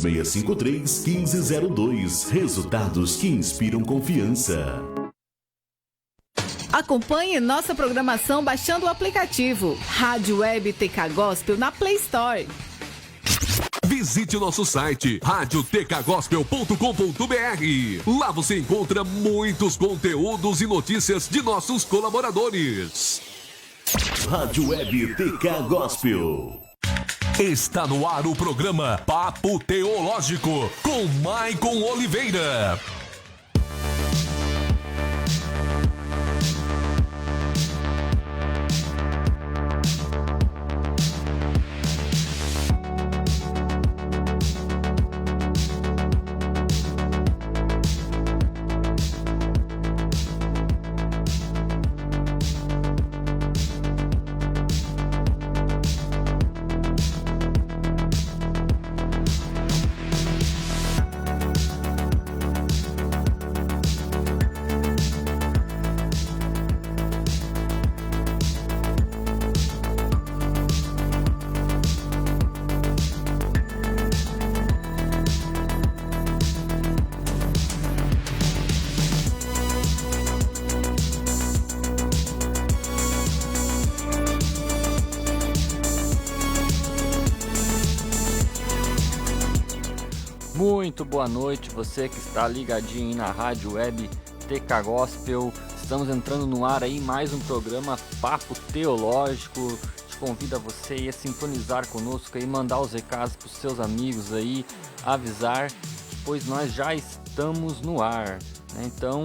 3653-1502. Resultados que inspiram confiança. Acompanhe nossa programação baixando o aplicativo Rádio Web TK Gospel na Play Store. Visite o nosso site radiotkgospel.com.br. Lá você encontra muitos conteúdos e notícias de nossos colaboradores. Rádio Web TK Gospel. Está no ar o programa Papo Teológico com Maicon Oliveira. Muito boa noite, você que está ligadinho aí na Rádio Web TK Gospel. Estamos entrando no ar aí mais um programa Papo Teológico. Te convido a você aí a sintonizar conosco aí, mandar os recados para os seus amigos aí, avisar, pois nós já estamos no ar, né? Então,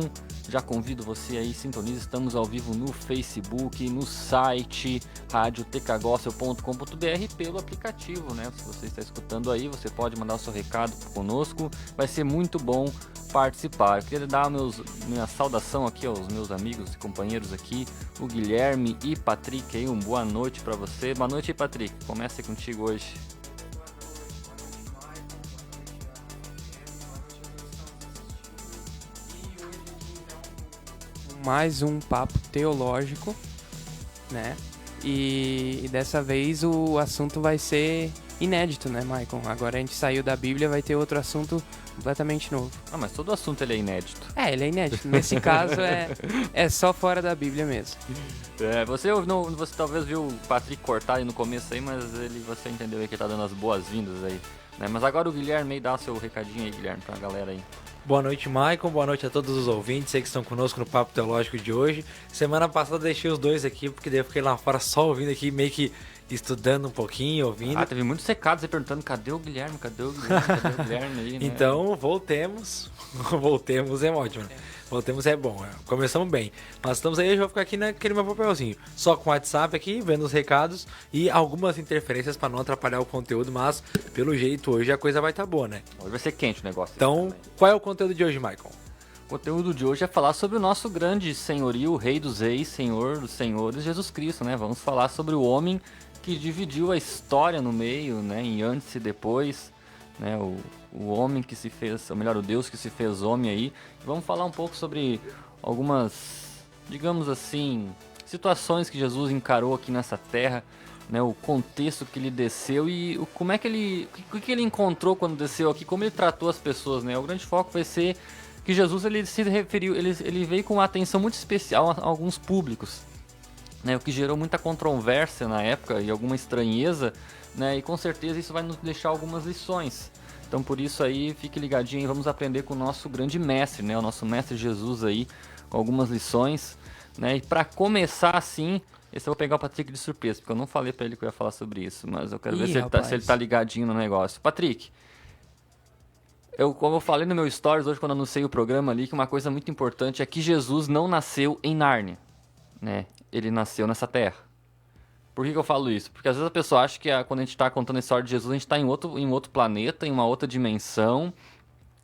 já convido você aí, sintonize, estamos ao vivo no Facebook, no site radiotkgospel.com.br pelo aplicativo, né? Se você está escutando aí, você pode mandar o seu recado conosco, vai ser muito bom participar. Eu queria dar minha saudação aqui aos meus amigos e companheiros aqui, o Guilherme e Patrick aí, boa noite para você. Boa noite aí, Patrick, começa contigo hoje. Mais um papo teológico, né? E dessa vez o assunto vai ser inédito, né, Maicon? Agora a gente saiu da Bíblia, vai ter outro assunto completamente novo. Ah, mas todo assunto ele é inédito. É, ele é inédito. Nesse caso é só fora da Bíblia mesmo. Você talvez viu o Patrick cortar aí no começo aí, mas você entendeu aí que ele tá dando as boas-vindas aí, né? Mas agora o Guilherme aí, dá o seu recadinho aí, Guilherme, pra galera aí. Boa noite, Maicon. Boa noite a todos os ouvintes aí que estão conosco no Papo Teológico de hoje. Semana passada deixei os dois aqui, porque daí eu fiquei lá fora só ouvindo aqui, meio que estudando um pouquinho, ouvindo. Teve muitos recados aí perguntando, cadê o Guilherme? Cadê o Guilherme aí, né? Então, voltemos. Voltemos é ótimo, né? Voltemos é bom, começamos bem. Mas estamos aí, eu vou ficar aqui naquele meu papelzinho. Só com o WhatsApp aqui, vendo os recados e algumas interferências para não atrapalhar o conteúdo, mas pelo jeito hoje a coisa vai estar boa, né? Hoje vai ser quente o negócio. Então, qual é o conteúdo de hoje, Maicon? O conteúdo de hoje é falar sobre o nosso grande senhorio, o Rei dos Reis, Senhor dos Senhores, Jesus Cristo, né? Vamos falar sobre o homem que dividiu a história no meio, né? Em antes e depois, né? O homem que se fez, ou melhor, o Deus que se fez homem aí. Vamos falar um pouco sobre algumas, digamos assim, situações que Jesus encarou aqui nessa terra, né? O contexto que ele desceu e como é que o que ele encontrou quando desceu aqui, como ele tratou as pessoas, né? O grande foco vai ser que Jesus ele se referiu, ele veio com uma atenção muito especial a alguns públicos, né? O que gerou muita controvérsia na época e alguma estranheza, né? E com certeza isso vai nos deixar algumas lições. Então por isso aí, fique ligadinho e vamos aprender com o nosso grande mestre, né? O nosso mestre Jesus aí, com algumas lições, né? E para começar assim, esse eu vou pegar o Patrick de surpresa, porque eu não falei para ele que eu ia falar sobre isso, mas eu quero ver se ele tá ligadinho no negócio. Patrick, como eu falei no meu stories hoje quando anunciei o programa ali, que uma coisa muito importante é que Jesus não nasceu em Nárnia, né? Ele nasceu nessa terra. Por que eu falo isso? Porque às vezes a pessoa acha que quando a gente está contando a história de Jesus, a gente está em outro planeta, em uma outra dimensão,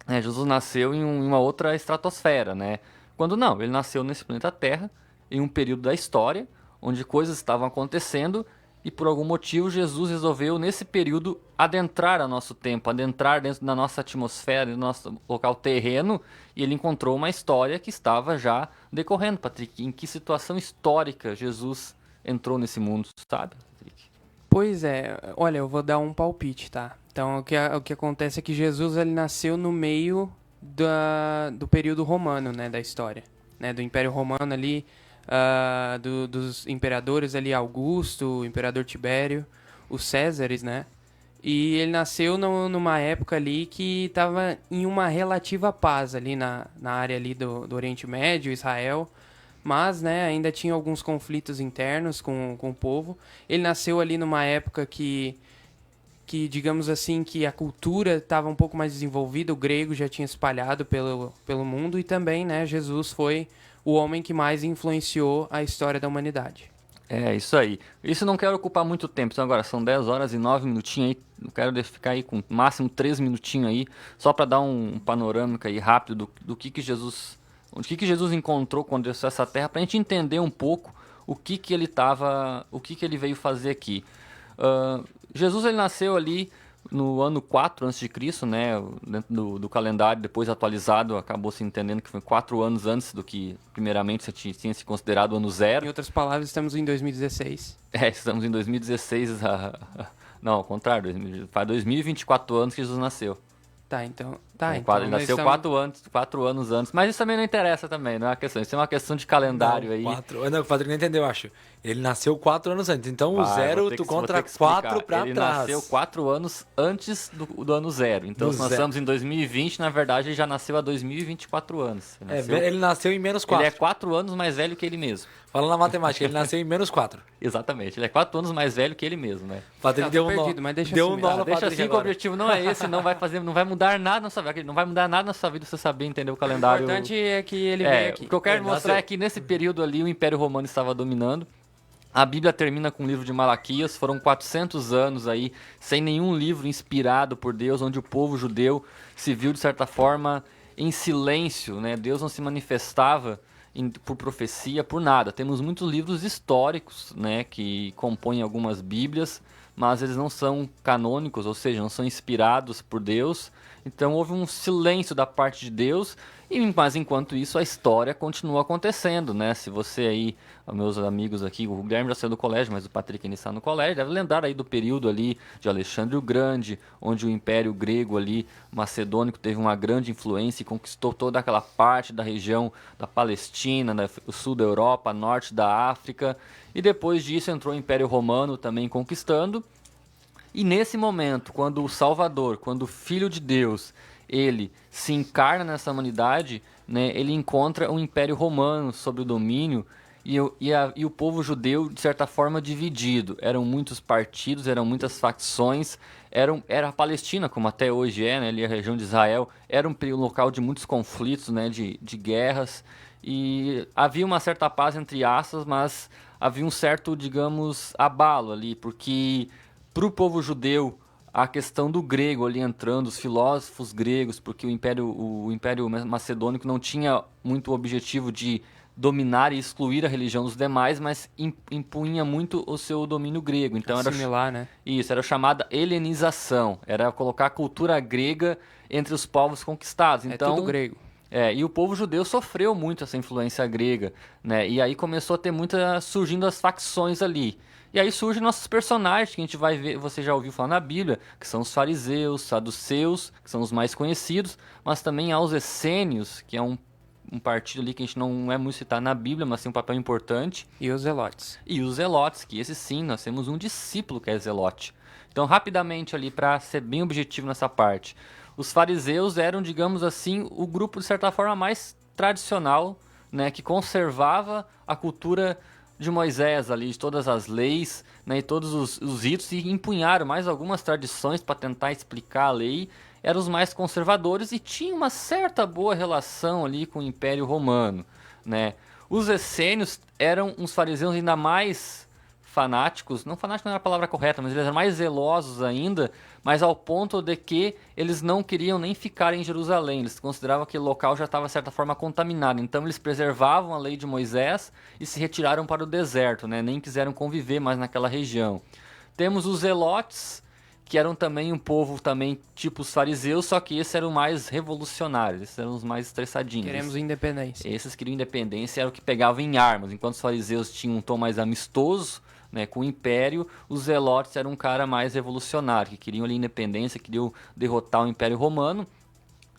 né? Jesus nasceu em uma outra estratosfera, né? Quando não, ele nasceu nesse planeta Terra, em um período da história, onde coisas estavam acontecendo, e por algum motivo Jesus resolveu, nesse período, adentrar a nosso tempo, adentrar dentro da nossa atmosfera, do nosso local terreno, e ele encontrou uma história que estava já decorrendo, Patrick. Em que situação histórica Jesus entrou nesse mundo, sabe, Patrick? Pois é, olha, eu vou dar um palpite, tá? Então, o que acontece é que Jesus ele nasceu no meio do período romano, né, da história, né, do Império Romano ali, dos imperadores ali, Augusto, o imperador Tibério, os Césares, né? E ele nasceu numa época ali que estava em uma relativa paz ali na área ali do Oriente Médio, Israel. Mas, né, ainda tinha alguns conflitos internos com o povo. Ele nasceu ali numa época que digamos assim, que a cultura estava um pouco mais desenvolvida, o grego já tinha espalhado pelo mundo, e também, né, Jesus foi o homem que mais influenciou a história da humanidade. É, isso aí. Isso não quero ocupar muito tempo, então agora são 10 horas e 9 minutinhos aí, não quero ficar aí com máximo 3 minutinhos aí, só para dar um panorâmica aí rápido do que Jesus encontrou quando desceu essa terra, para a gente entender um pouco o que ele veio fazer aqui. Jesus ele nasceu ali no ano 4 a.C., né, dentro do calendário, depois atualizado, acabou se entendendo que foi 4 anos antes do que primeiramente tinha se considerado o ano zero. Em outras palavras, estamos em 2016. Estamos em 2016, não, ao contrário, faz 2024 anos que Jesus nasceu. Tá, então... Ele nasceu 4 anos antes, mas isso também não interessa também, não é uma questão, isso é uma questão de calendário aí. Não, o Patrick não entendeu, eu acho. Ele nasceu 4 anos antes, então o zero tu contra 4 pra ele trás. Ele nasceu 4 anos antes do ano zero, então se nós estamos em 2020, na verdade ele já nasceu há 2024 anos. Ele nasceu em menos 4. Ele é 4 anos mais velho que ele mesmo. Falando na matemática, ele nasceu em menos 4. Exatamente, ele é 4 anos mais velho que ele mesmo, né? Patrick deu um nó. Mas deixa Deu assim um nó mesmo. no Deixa Patrick assim que o agora. objetivo não é esse, não vai mudar nada na sua vida, não vai mudar nada na sua vida você saber entender o O calendário. importante é que ele veio aqui. O que eu quero Ele mostrar nasceu. é que nesse período ali o Império Romano estava dominando. A Bíblia termina com o livro de Malaquias, foram 400 anos aí, sem nenhum livro inspirado por Deus, onde o povo judeu se viu, de certa forma, em silêncio, né? Deus não se manifestava por profecia, por nada. Temos muitos livros históricos, né, que compõem algumas Bíblias, mas eles não são canônicos, ou seja, não são inspirados por Deus. Então houve um silêncio da parte de Deus, mas enquanto isso a história continua acontecendo, né? Se você aí, meus amigos aqui, o Guilherme já saiu do colégio, mas o Patrick ainda está no colégio, deve lembrar aí do período ali de Alexandre o Grande, onde o Império Grego ali, macedônico, teve uma grande influência e conquistou toda aquela parte da região da Palestina, do sul da Europa, norte da África, e depois disso entrou o Império Romano também conquistando. E nesse momento, quando o Salvador, quando o Filho de Deus, ele se encarna nessa humanidade, né, ele encontra um Império Romano sob o domínio e o povo judeu, de certa forma, dividido. Eram muitos partidos, eram muitas facções, era a Palestina, como até hoje é, né, ali a região de Israel, era um local de muitos conflitos, né, de guerras, e havia uma certa paz entre aspas, mas havia um certo, digamos, abalo ali, porque para o povo judeu, a questão do grego ali entrando, os filósofos gregos, porque o Império Macedônico não tinha muito o objetivo de dominar e excluir a religião dos demais, mas impunha muito o seu domínio grego. Então Assimilar, né? Isso, era chamada helenização, era colocar a cultura grega entre os povos conquistados. Então, É tudo grego. E o povo judeu sofreu muito essa influência grega, né? E aí começou a ter surgindo as facções ali. E aí surgem nossos personagens que a gente vai ver, você já ouviu falar na Bíblia, que são os fariseus, saduceus, que são os mais conhecidos, mas também há os essênios, que é um partido ali que a gente não é muito citado na Bíblia, mas tem um papel importante. E os zelotes. E os zelotes, que esse sim, nós temos um discípulo que é zelote. Então, rapidamente ali, para ser bem objetivo nessa parte, os fariseus eram, digamos assim, o grupo, de certa forma, mais tradicional, né, que conservava a cultura de Moisés ali, de todas as leis, né, e todos os ritos, e empunharam mais algumas tradições para tentar explicar a lei. Eram os mais conservadores e tinham uma certa boa relação ali com o Império Romano, né? Os essênios eram uns fariseus ainda mais fanáticos, não fanático não era a palavra correta, mas eles eram mais zelosos ainda, mas ao ponto de que eles não queriam nem ficar em Jerusalém, eles consideravam que o local já estava de certa forma contaminado, então eles preservavam a lei de Moisés e se retiraram para o deserto, né? Nem quiseram conviver mais naquela região. Temos os zelotes, que eram também um povo também tipo os fariseus, só que esses eram mais revolucionários, esses eram os mais estressadinhos. Queremos independência. Esses queriam independência, era o que pegavam em armas, enquanto os fariseus tinham um tom mais amistoso, né? Com o Império, os Zelotes eram um cara mais revolucionário, que queriam ali independência, queriam derrotar o Império Romano.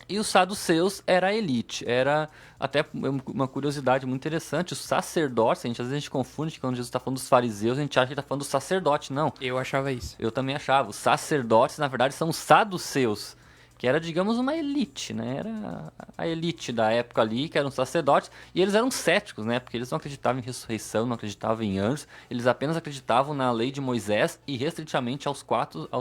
E os saduceus era a elite, era até uma curiosidade muito interessante, os sacerdotes, às vezes a gente confunde que quando Jesus está falando dos fariseus, a gente acha que ele está falando dos sacerdotes, não. Eu achava isso. Eu também achava, os sacerdotes na verdade são os saduceus, que era, digamos, uma elite, né? Era a elite da época ali, que eram sacerdotes, e eles eram céticos, né? Porque eles não acreditavam em ressurreição, não acreditavam em anjos, eles apenas acreditavam na lei de Moisés e restritamente aos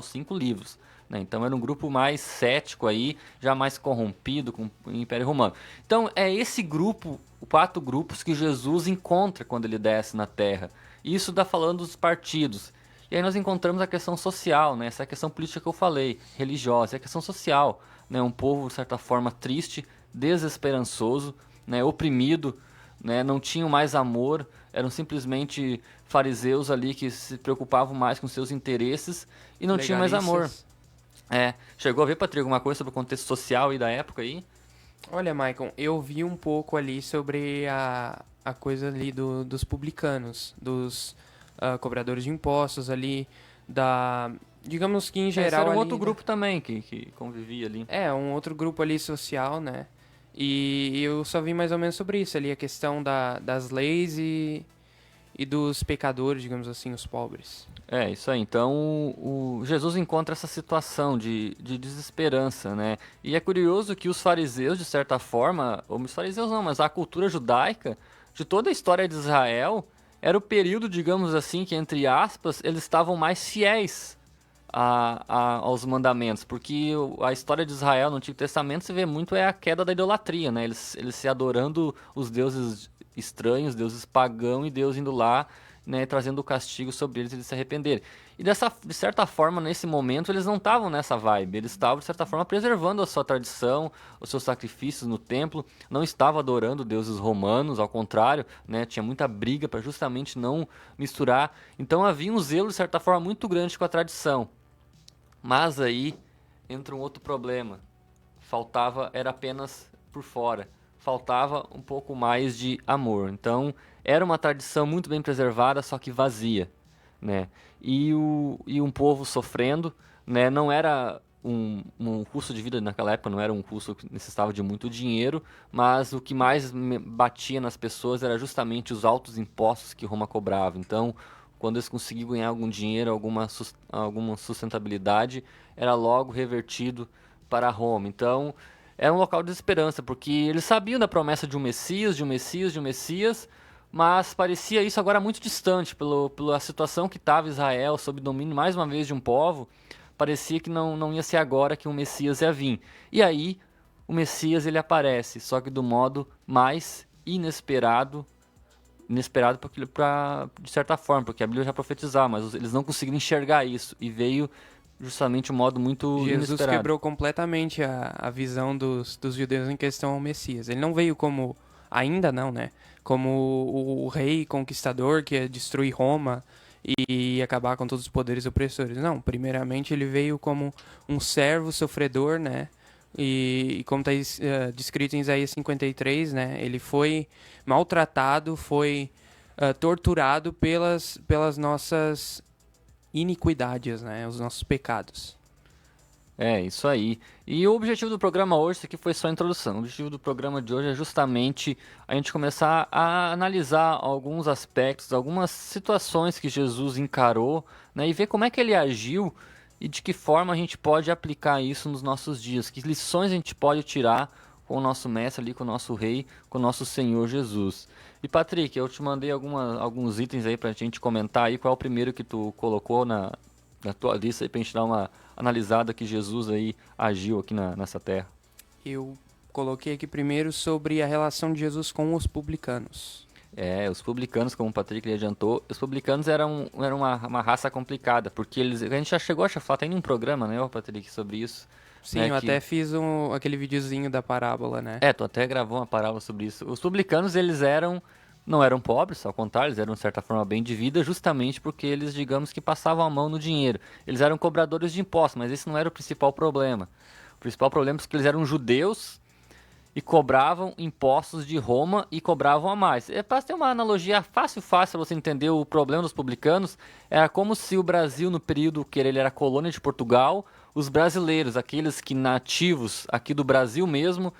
5 livros. Então era um grupo mais cético aí, já mais corrompido com o Império Romano. Então é esse grupo, 4 grupos que Jesus encontra quando ele desce na Terra. Isso está falando dos partidos. E aí nós encontramos a questão social, né? Essa questão política que eu falei, religiosa, é a questão social, né? Um povo, de certa forma, triste, desesperançoso, né? Oprimido, né? Não tinham mais amor, eram simplesmente fariseus ali que se preocupavam mais com seus interesses e não tinham mais amor. Chegou a ver, Patrick, alguma coisa sobre o contexto social aí da época aí? Olha, Maicon, eu vi um pouco ali sobre a coisa ali dos publicanos, dos cobradores de impostos ali, digamos que em geral Era um ali, outro grupo também que convivia ali. um outro grupo ali social, né? E eu só vi mais ou menos sobre isso ali, a questão das leis e dos pecadores, digamos assim, os pobres. Isso aí. Então, o Jesus encontra essa situação de desesperança, né? E é curioso que os fariseus, de certa forma, ou os fariseus não, mas a cultura judaica, de toda a história de Israel, era o período, digamos assim, que, entre aspas, eles estavam mais fiéis aos mandamentos, porque a história de Israel no Antigo Testamento se vê muito a queda da idolatria, né? Eles se adorando os deuses estranhos, deuses pagãos, e Deus indo lá, né, trazendo o castigo sobre eles se arrependerem. E de certa forma, nesse momento, eles não estavam nessa vibe, eles estavam, de certa forma, preservando a sua tradição, os seus sacrifícios no templo, não estavam adorando deuses romanos, ao contrário, né, tinha muita briga para justamente não misturar. Então havia um zelo, de certa forma, muito grande com a tradição. Mas aí entra um outro problema. Era apenas por fora. Faltava um pouco mais de amor. Então, era uma tradição muito bem preservada, só que vazia, né? E um povo sofrendo, né? Não era um custo de vida naquela época, não era um custo que necessitava de muito dinheiro, mas o que mais batia nas pessoas era justamente os altos impostos que Roma cobrava. Então, quando eles conseguiam ganhar algum dinheiro, alguma sustentabilidade, era logo revertido para Roma. Então, era um local de esperança, porque eles sabiam da promessa de um Messias, mas parecia isso agora muito distante, pela situação que estava Israel, sob domínio mais uma vez de um povo, parecia que não ia ser agora que um Messias ia vir. E aí, o Messias ele aparece, só que do modo mais inesperado de certa forma, porque a Bíblia já profetizava, mas eles não conseguiram enxergar isso, e veio justamente um modo muito Jesus inesperado. quebrou completamente a visão dos judeus em questão ao Messias. Ele não veio como, ainda não, né? Como o rei conquistador que ia destruir Roma e acabar com todos os poderes opressores. Não, primeiramente ele veio como um servo sofredor, né? E como está descrito em Isaías 53, né? Ele foi maltratado, foi torturado pelas nossas iniquidades, né? Os nossos pecados. Isso aí. E o objetivo do programa hoje, isso aqui foi só a introdução. O objetivo do programa de hoje é justamente a gente começar a analisar alguns aspectos, algumas situações que Jesus encarou, né? E ver como é que ele agiu e de que forma a gente pode aplicar isso nos nossos dias. Que lições a gente pode tirar com o nosso mestre ali, com o nosso rei, com o nosso Senhor Jesus. E Patrick, eu te mandei alguns itens aí pra gente comentar aí. Qual é o primeiro que tu colocou na tua lista aí pra gente dar uma analisada que Jesus aí agiu aqui nessa terra? Eu coloquei aqui primeiro sobre a relação de Jesus com os publicanos. Os publicanos, como o Patrick lhe adiantou, os publicanos eram uma raça complicada, porque a gente já chegou a falar, tem um programa, né, Patrick, sobre isso. Sim, né, eu até fiz aquele videozinho da parábola, né? Tu até gravou uma parábola sobre isso. Os publicanos, eles não eram pobres, ao contrário, eles eram de certa forma bem de vida, justamente porque eles, digamos que passavam a mão no dinheiro. Eles eram cobradores de impostos, mas esse não era o principal problema. O principal problema é que eles eram judeus e cobravam impostos de Roma e cobravam a mais. Para ter uma analogia fácil para você entender o problema dos publicanos, era como se o Brasil, no período que ele era colônia de Portugal, os brasileiros, aqueles que nativos aqui do Brasil mesmo,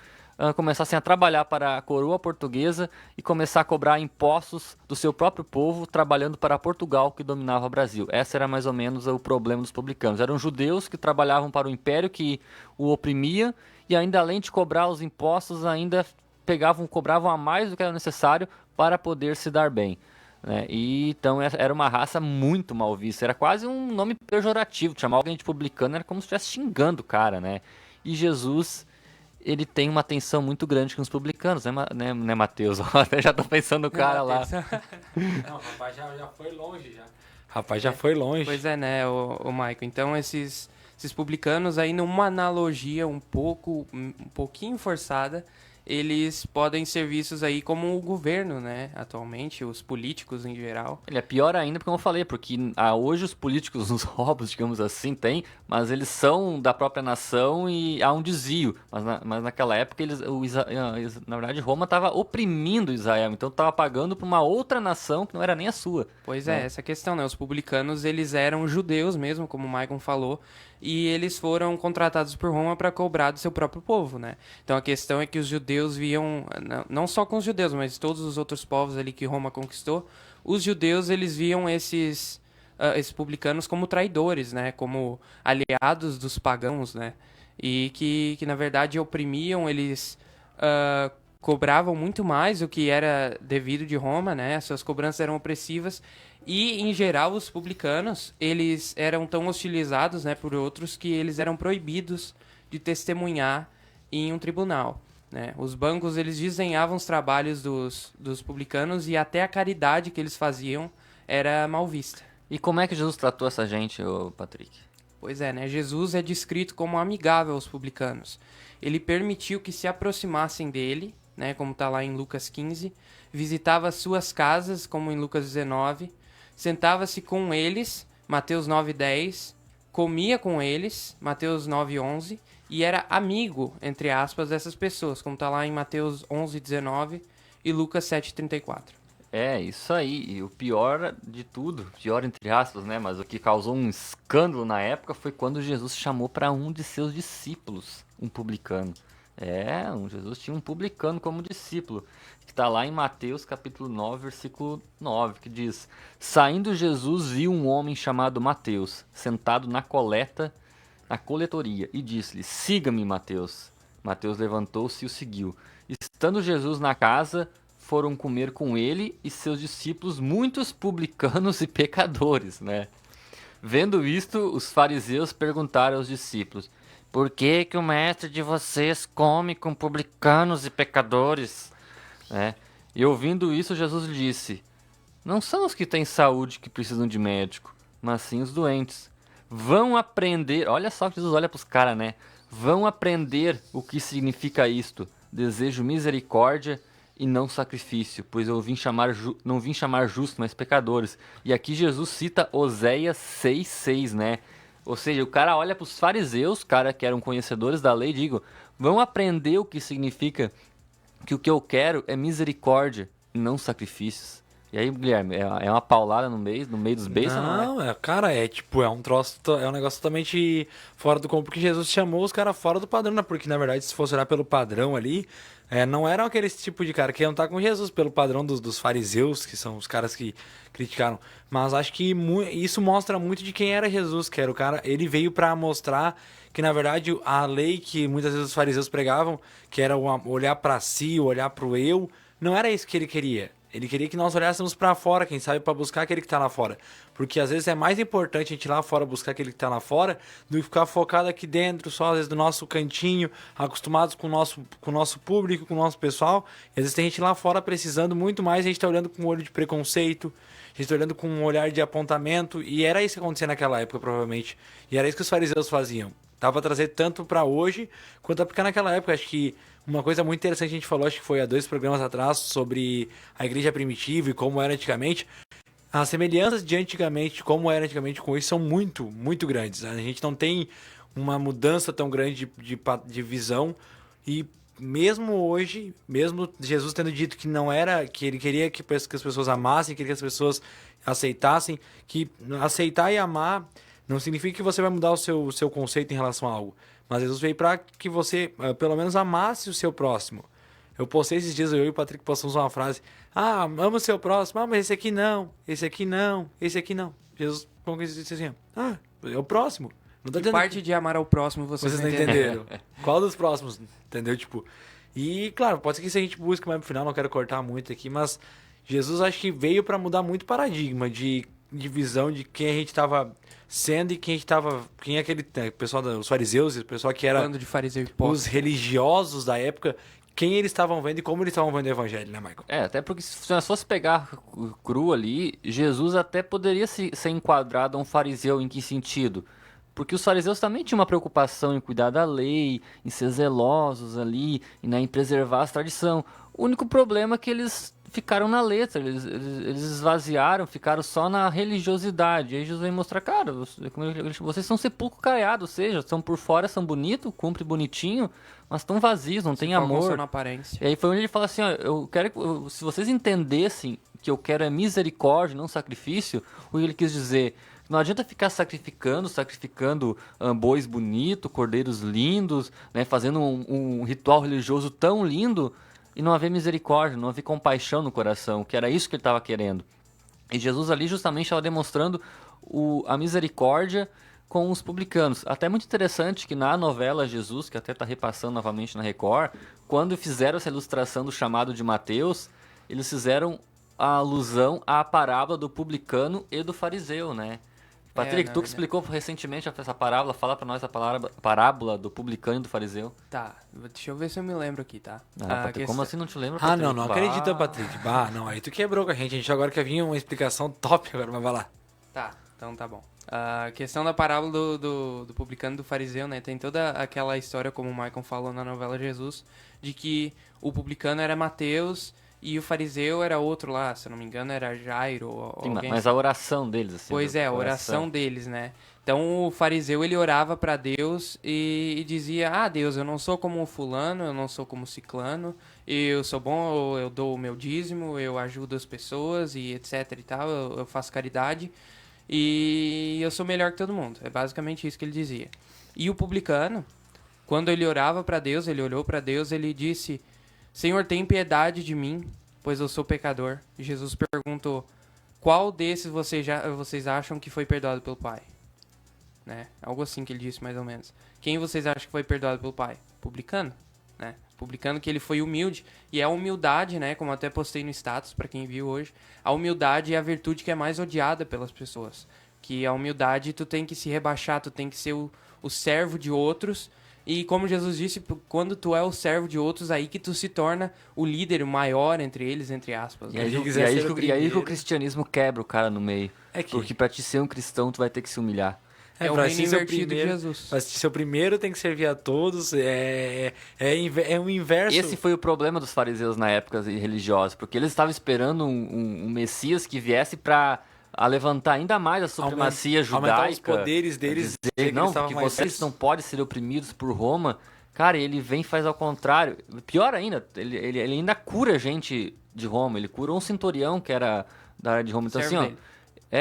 começassem a trabalhar para a coroa portuguesa e começar a cobrar impostos do seu próprio povo, trabalhando para Portugal, que dominava o Brasil. Esse era mais ou menos o problema dos publicanos. Eram judeus que trabalhavam para o império que o oprimia, e ainda além de cobrar os impostos, ainda cobravam a mais do que era necessário para poder se dar bem. Né? E então era uma raça muito mal vista, era quase um nome pejorativo. Chamar alguém de publicano era como se estivesse xingando o cara, né? E Jesus, ele tem uma atenção muito grande com os publicanos, né, Mateus? Até já tô pensando no cara lá. Não, o rapaz já foi longe, já. Rapaz, já foi longe. Pois é, né, o Michael. Então, esses publicanos aí, numa analogia um pouquinho forçada, eles podem ser vistos aí como o governo, né, atualmente, os políticos em geral. Ele é pior ainda, porque como eu falei, porque hoje os políticos nos roubos, digamos assim, tem, mas eles são da própria nação e há um desvio. Mas naquela época, na verdade, Roma estava oprimindo Israel, então estava pagando para uma outra nação que não era nem a sua. Pois é, essa questão, né, os publicanos, eles eram judeus mesmo, como o Maicon falou, e eles foram contratados por Roma para cobrar do seu próprio povo, né? Então a questão é que os judeus viam, não só com os judeus, mas todos os outros povos ali que Roma conquistou, os judeus, eles viam esses publicanos como traidores, né? Como aliados dos pagãos, né? E que na verdade oprimiam, eles cobravam muito mais do que era devido de Roma, né? Suas cobranças eram opressivas. E, em geral, os publicanos, eles eram tão hostilizados, né, por outros que eles eram proibidos de testemunhar em um tribunal, né? Os bancos, eles desenhavam os trabalhos dos publicanos e até a caridade que eles faziam era mal vista. E como é que Jesus tratou essa gente, Patrick? Pois é, né? Jesus é descrito como amigável aos publicanos. Ele permitiu que se aproximassem dele, né, como está lá em Lucas 15, visitava suas casas, como em Lucas 19, sentava-se com eles, Mateus 9:10, comia com eles, Mateus 9:11, e era amigo, entre aspas, dessas pessoas, como está lá em Mateus 11:19 e Lucas 7:34. É, isso aí. E o pior de tudo, pior entre aspas, né? Mas o que causou um escândalo na época foi quando Jesus chamou para um de seus discípulos, um publicano. Jesus tinha um publicano como discípulo, que está lá em Mateus capítulo 9, versículo 9, que diz: Saindo Jesus viu um homem chamado Mateus, sentado na coletoria, e disse-lhe: Siga-me, Mateus. Mateus levantou-se e o seguiu. Estando Jesus na casa, foram comer com ele e seus discípulos muitos publicanos e pecadores, né? Vendo isto, os fariseus perguntaram aos discípulos: Por que o mestre de vocês come com publicanos e pecadores? E ouvindo isso, Jesus lhe disse: Não são os que têm saúde que precisam de médico, mas sim os doentes. Vão aprender, olha só que Jesus olha para os caras, né? Vão aprender o que significa isto: desejo misericórdia e não sacrifício, pois eu não vim chamar justos, mas pecadores. E aqui Jesus cita Oséias 6:6, né? Ou seja, o cara olha para os fariseus, cara que eram conhecedores da lei, e digo: vão aprender o que significa que o que eu quero é misericórdia e não sacrifícios. E aí, Guilherme, é uma paulada no meio dos beijos? Não, cara, é um troço, é um negócio totalmente fora do comum, porque Jesus chamou os caras fora do padrão, né? Porque, na verdade, se fosse olhar pelo padrão ali, não eram aqueles tipo de cara que iam estar com Jesus, pelo padrão dos fariseus, que são os caras que criticaram. Mas acho que isso mostra muito de quem era Jesus, que era o cara, ele veio para mostrar que, na verdade, a lei que muitas vezes os fariseus pregavam, que era olhar para si, olhar pro eu, não era isso que ele queria. Ele queria que nós olhássemos para fora, quem sabe, para buscar aquele que está lá fora. Porque às vezes é mais importante a gente ir lá fora buscar aquele que está lá fora do que ficar focado aqui dentro, só às vezes do nosso cantinho, acostumados com o nosso público, com o nosso pessoal. E às vezes tem gente lá fora precisando muito mais, a gente está olhando com um olho de preconceito, a gente está olhando com um olhar de apontamento. E era isso que acontecia naquela época, provavelmente. E era isso que os fariseus faziam. Dava para trazer tanto para hoje quanto para naquela época. Acho que uma coisa muito interessante que a gente falou, acho que foi há 2 programas atrás, sobre a igreja primitiva e como era antigamente. As semelhanças de antigamente, como era antigamente com isso, são muito, muito grandes. A gente não tem uma mudança tão grande de visão. E mesmo hoje, mesmo Jesus tendo dito que não era, que ele queria que as pessoas amassem, queria que as pessoas aceitassem, que aceitar e amar não significa que você vai mudar o seu conceito em relação a algo. Mas Jesus veio para que você, pelo menos, amasse o seu próximo. Eu postei esses dias, eu e o Patrick postamos uma frase: ama o seu próximo, mas esse aqui não, esse aqui não, esse aqui não. Jesus, como que disse assim? É o próximo. Não tá Que parte de amar ao próximo vocês não entenderam? Qual dos próximos? Entendeu? Tipo, e claro, pode ser que isso a gente busque mais pro final, não quero cortar muito aqui, mas Jesus acho que veio para mudar muito o paradigma de visão de quem a gente estava sendo e quem é aquele pessoal dos fariseus, o pessoal que era Bando de fariseu os hipócrita. religiosos da época, quem eles estavam vendo e como eles estavam vendo o evangelho, né, Michael? Até porque se nós fosse pegar cru ali, Jesus até poderia ser enquadrado a um fariseu. Em que sentido? Porque os fariseus também tinham uma preocupação em cuidar da lei, em ser zelosos ali, em preservar a tradição. O único problema é que eles ficaram na letra, eles esvaziaram, ficaram só na religiosidade. E aí Jesus vem mostrar, cara, vocês são sepulcro caiado, ou seja, são por fora, são bonitos, cumpre bonitinho, mas estão vazios, não tem amor. Só na aparência. E aí foi onde ele fala assim, ó, eu quero que, se vocês entendessem que eu quero é misericórdia, não sacrifício, o que ele quis dizer... Não adianta ficar sacrificando bois bonitos, cordeiros lindos, né, fazendo um ritual religioso tão lindo e não haver misericórdia, não haver compaixão no coração, que era isso que ele estava querendo. E Jesus ali justamente estava demonstrando a misericórdia com os publicanos. Até muito interessante que na novela Jesus, que até está repassando novamente na Record, quando fizeram essa ilustração do chamado de Mateus, eles fizeram a alusão à parábola do publicano e do fariseu, né? Patrick, tu que explicou recentemente essa parábola, fala pra nós a parábola do publicano e do fariseu. Tá, deixa eu ver se eu me lembro aqui, tá? Patrick, como assim não te lembra, Patrick? Patrick? Não acredita, Patrick. Não, aí tu quebrou com a gente agora quer vir uma explicação top agora, mas vai lá. Tá, então tá bom. A questão da parábola do publicano e do fariseu, né? Tem toda aquela história, como o Michael falou na novela Jesus, de que o publicano era Mateus e o fariseu era outro lá, se eu não me engano era Jairo ou alguém. Mas a oração deles, assim. Pois é, a oração deles, né? Então o fariseu, ele orava para Deus e dizia: Deus, eu não sou como o fulano, eu não sou como o ciclano, eu sou bom, eu dou o meu dízimo, eu ajudo as pessoas e etc e tal, eu faço caridade e eu sou melhor que todo mundo. É basicamente isso que ele dizia. E o publicano, quando ele orava para Deus, ele olhou para Deus, ele disse: Senhor, tem piedade de mim, pois eu sou pecador. E Jesus perguntou: qual desses vocês acham que foi perdoado pelo Pai? Né? Algo assim que ele disse, mais ou menos. Quem vocês acham que foi perdoado pelo Pai? Publicano, né? Publicano, que ele foi humilde. E a humildade, né? Como eu até postei no status, para quem viu hoje, a humildade é a virtude que é mais odiada pelas pessoas. Que a humildade, tu tem que se rebaixar, tu tem que ser o servo de outros. E como Jesus disse, quando tu é o servo de outros, aí que tu se torna o líder, o maior entre eles, entre aspas. E aí que o cristianismo quebra o cara no meio. Porque pra te ser um cristão, tu vai ter que se humilhar. É o reino invertido de Jesus. Pra ser o primeiro tem que servir a todos, é um inverso. Esse foi o problema dos fariseus na época religiosa, porque eles estavam esperando um Messias que viesse pra levantar ainda mais a supremacia judaica. Aumentar os poderes deles. Dizer, não, porque vocês não podem ser oprimidos por Roma. Cara, ele vem e faz ao contrário. Pior ainda, ele ainda cura gente de Roma. Ele curou um centurião que era da área de Roma. Então, assim, ó,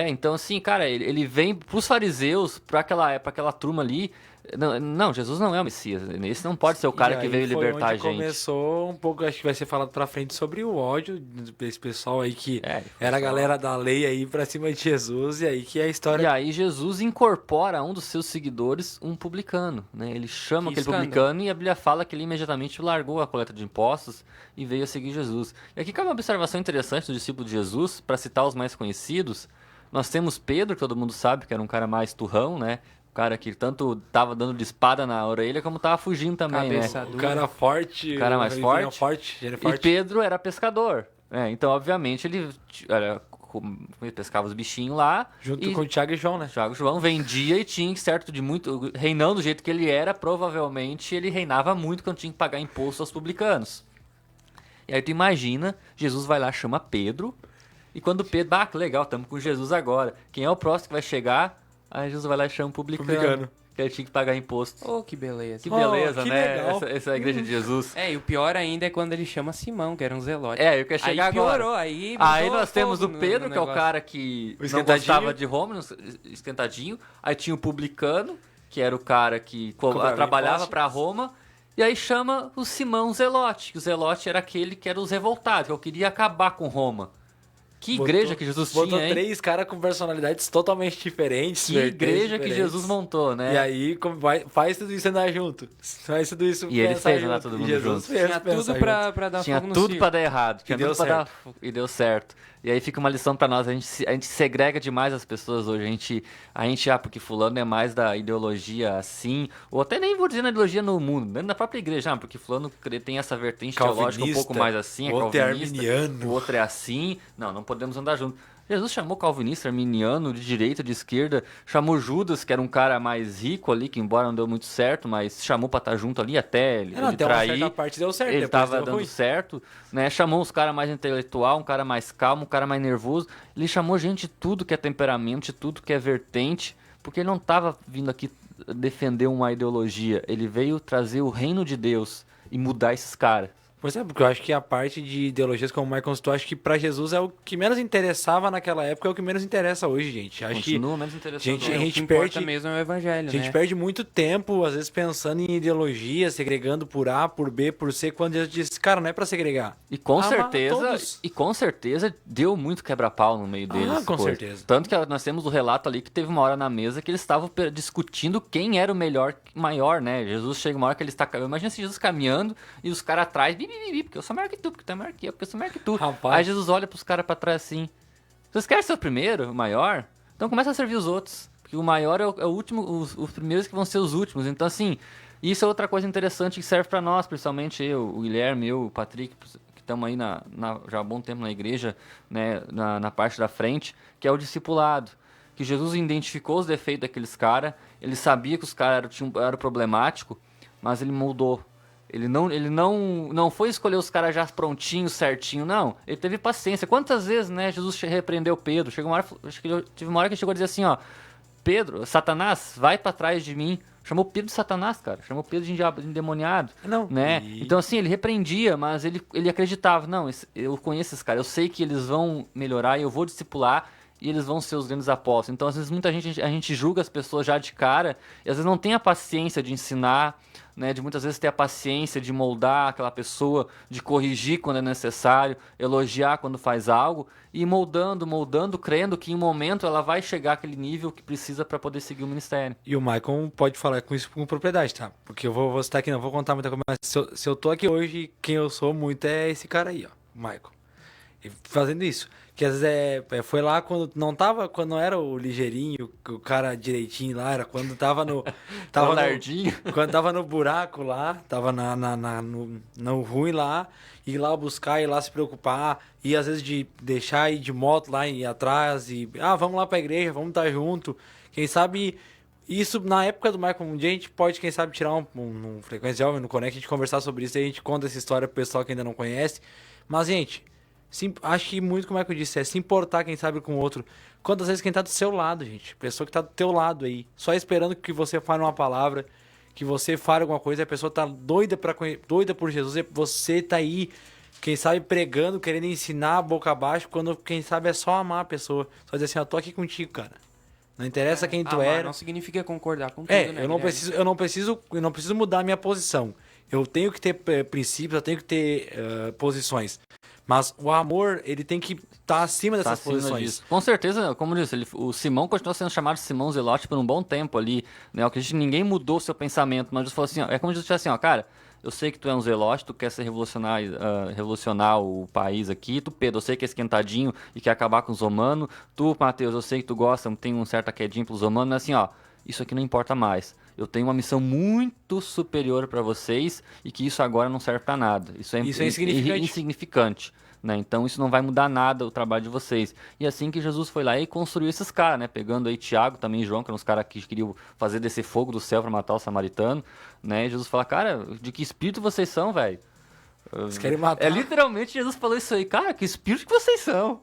então assim, cara, ele vem pros fariseus, pra aquela turma ali. Não, Jesus não é o Messias. Esse não pode ser o cara que veio libertar a gente. Começou um pouco, acho que vai ser falado pra frente sobre o ódio desse pessoal aí que era a galera da lei aí pra cima de Jesus, e aí que é a história. E aí Jesus incorpora a um dos seus seguidores, um publicano, né? Ele chama aquele publicano e a Bíblia fala que ele imediatamente largou a coleta de impostos e veio a seguir Jesus. E aqui cabe uma observação interessante do discípulo de Jesus, para citar os mais conhecidos. Nós temos Pedro, que todo mundo sabe que era um cara mais turrão, né? O cara que tanto tava dando de espada na orelha, como tava fugindo também, cabeça né? O cara forte. O cara mais forte. Ele E Pedro era pescador. Então, obviamente, ele pescava os bichinhos lá. Junto com o Tiago e João, né? Tiago e João vendia e tinha, certo, reinando do jeito que ele era, provavelmente ele reinava muito quando tinha que pagar imposto aos publicanos. E aí tu imagina, Jesus vai lá, chama Pedro, e quando Pedro, que legal, estamos com Jesus agora. Quem é o próximo que vai chegar? Aí Jesus vai lá e chama o publicano. que ele tinha que pagar imposto. Oh, que beleza. Que beleza, que né? legal. Essa é a igreja de Jesus. E o pior ainda é quando ele chama Simão, que era um zelote. Eu quero chegar aí piorou, agora. aí Aí botou nós temos o fogo Pedro, no que é o negócio. cara que O não esquentadinho. gostava de Roma, esquentadinho. Aí tinha o publicano, que era o cara que Cobrava trabalhava imposto. para Roma. E aí chama o Simão Zelote, que o Zelote era aquele que era os revoltados, que eu queria acabar com Roma. Que igreja que Jesus botou tinha, hein? 3 caras com personalidades totalmente diferentes. Que vertentes igreja que diferentes. Jesus montou, né? E aí faz tudo isso andar junto. Faz tudo isso E ele pensar fez andar junto. todo mundo E Jesus junto. fez Tinha pensar tudo pra dar Tinha fogo no tudo circo. pra dar errado. Tinha deu tudo pra dar... E deu certo. E aí fica uma lição pra nós. A gente segrega demais as pessoas hoje. A gente porque fulano é mais da ideologia assim. Ou até nem vou dizer na ideologia no mundo. Dentro da própria igreja. Porque fulano tem essa vertente teológica um pouco mais assim. o outro é calvinista, arminiano. o outro é assim. Não podemos andar juntos. Jesus chamou calvinista, arminiano, de direita, de esquerda, chamou Judas, que era um cara mais rico ali, que embora não deu muito certo, mas chamou pra estar junto ali até ele Até uma trair. certa parte deu certo. Ele depois tava deu dando ruim. certo, né? Chamou uns caras mais intelectual, um cara mais calmo, um cara mais nervoso. Ele chamou gente de tudo que é temperamento, de tudo que é vertente, porque ele não tava vindo aqui defender uma ideologia. Ele veio trazer o reino de Deus e mudar esses caras. Pois é, porque eu acho que a parte de ideologias, como o Michael citou, acho que pra Jesus é o que menos interessava naquela época, é o que menos interessa hoje, gente. Acho Continua menos interessante. gente- O a que gente importa perde- mesmo é o evangelho, a gente né? perde muito tempo, às vezes, pensando em ideologia, segregando por A, por B, por C, quando Jesus disse, cara, não é pra segregar. E com Amar todos. certeza deu muito quebra-pau no meio deles. com certeza. Tanto que nós temos o relato ali que teve uma hora na mesa que eles estavam discutindo quem era o maior, né? Jesus chega uma hora que ele está... Imagina se Jesus caminhando e os caras atrás, porque eu sou maior que tu, porque tu é maior que eu, porque eu sou maior que tu. Rapaz. Aí Jesus olha pros caras pra trás assim, vocês querem ser o primeiro, o maior? Então começa a servir os outros. Porque o maior é o último, os primeiros que vão ser os últimos. Então assim, isso é outra coisa interessante que serve pra nós, principalmente eu, o Guilherme, eu, o Patrick, que estamos aí já há um bom tempo na igreja, né, na parte da frente, que é o discipulado. Que Jesus identificou os defeitos daqueles caras, ele sabia que os caras eram problemáticos, mas ele moldou. Ele não foi escolher os caras já prontinhos, certinho, não. Ele teve paciência. Quantas vezes, né, Jesus repreendeu Pedro? Chegou uma hora, tive uma hora que ele chegou a dizer assim, ó, Pedro, Satanás, vai pra trás de mim. Chamou Pedro de Satanás, cara. Chamou Pedro de endemoniado. Não. Né? E- Então, assim, ele repreendia, mas ele acreditava. Não, eu conheço esses caras. Eu sei que eles vão melhorar e eu vou discipular e eles vão ser os grandes apóstolos. Então, às vezes, a gente julga as pessoas já de cara e, às vezes, não tem a paciência de ensinar, né? De muitas vezes ter a paciência de moldar aquela pessoa, de corrigir quando é necessário, elogiar quando faz algo e ir moldando, crendo que em um momento ela vai chegar àquele nível que precisa para poder seguir o ministério. E o Michael pode falar com isso com propriedade, tá? Porque eu vou citar aqui, não vou contar muita coisa, mas se eu tô aqui hoje, quem eu sou muito é esse cara aí, ó, o Michael. E fazendo isso. Que às vezes foi lá quando não era o ligeirinho, o cara direitinho lá, era quando tava no... O nardinho. Quando tava no buraco lá, tava no ruim lá, ir lá buscar, ir lá se preocupar, e às vezes de deixar ir de moto lá e ir atrás, e vamos lá pra igreja, vamos estar junto. Quem sabe, isso na época do Michael, um dia a gente pode, quem sabe, tirar um Frequência Jovem no Conect, a gente conversar sobre isso, e a gente conta essa história pro pessoal que ainda não conhece. Mas, gente, acho que muito como é que eu disse, é se importar, quem sabe, com o outro. Quantas vezes quem tá do seu lado, gente, pessoa que tá do teu lado aí, só esperando que você fale uma palavra, que você fale alguma coisa, a pessoa tá doida por Jesus, e você tá aí, quem sabe, pregando, querendo ensinar a boca abaixo, quando quem sabe é só amar a pessoa. Só dizer assim, eu tô aqui contigo, cara. Não interessa quem tu Amar é. não significa concordar com tudo, né? Eu não preciso mudar minha posição. Eu tenho que ter princípios, eu tenho que ter posições. Mas o amor, ele tem que estar acima dessas posições. Disso. Com certeza, como eu disse, o Simão continuou sendo chamado de Simão Zelote por um bom tempo ali, né? Eu acredito que ninguém mudou o seu pensamento, mas Jesus falou assim, ó, é como Jesus disse assim, ó, cara, eu sei que tu é um zelote, tu quer ser revolucionar o país aqui, tu, Pedro, eu sei que é esquentadinho e quer acabar com os romanos, tu, Mateus, eu sei que tu gosta, tem um certa quedinha pros romanos, mas assim, ó, isso aqui não importa mais. Eu tenho uma missão muito superior para vocês e que isso agora não serve para nada. Isso é insignificante. Né? Então isso não vai mudar nada o trabalho de vocês. E assim que Jesus foi lá e construiu esses caras, né? Pegando aí Tiago, também João, que eram os caras que queriam fazer descer fogo do céu para matar o samaritano. Né? E Jesus fala, cara, de que espírito vocês são, velho? Vocês querem matar? Literalmente Jesus falou isso aí, cara, que espírito que vocês são?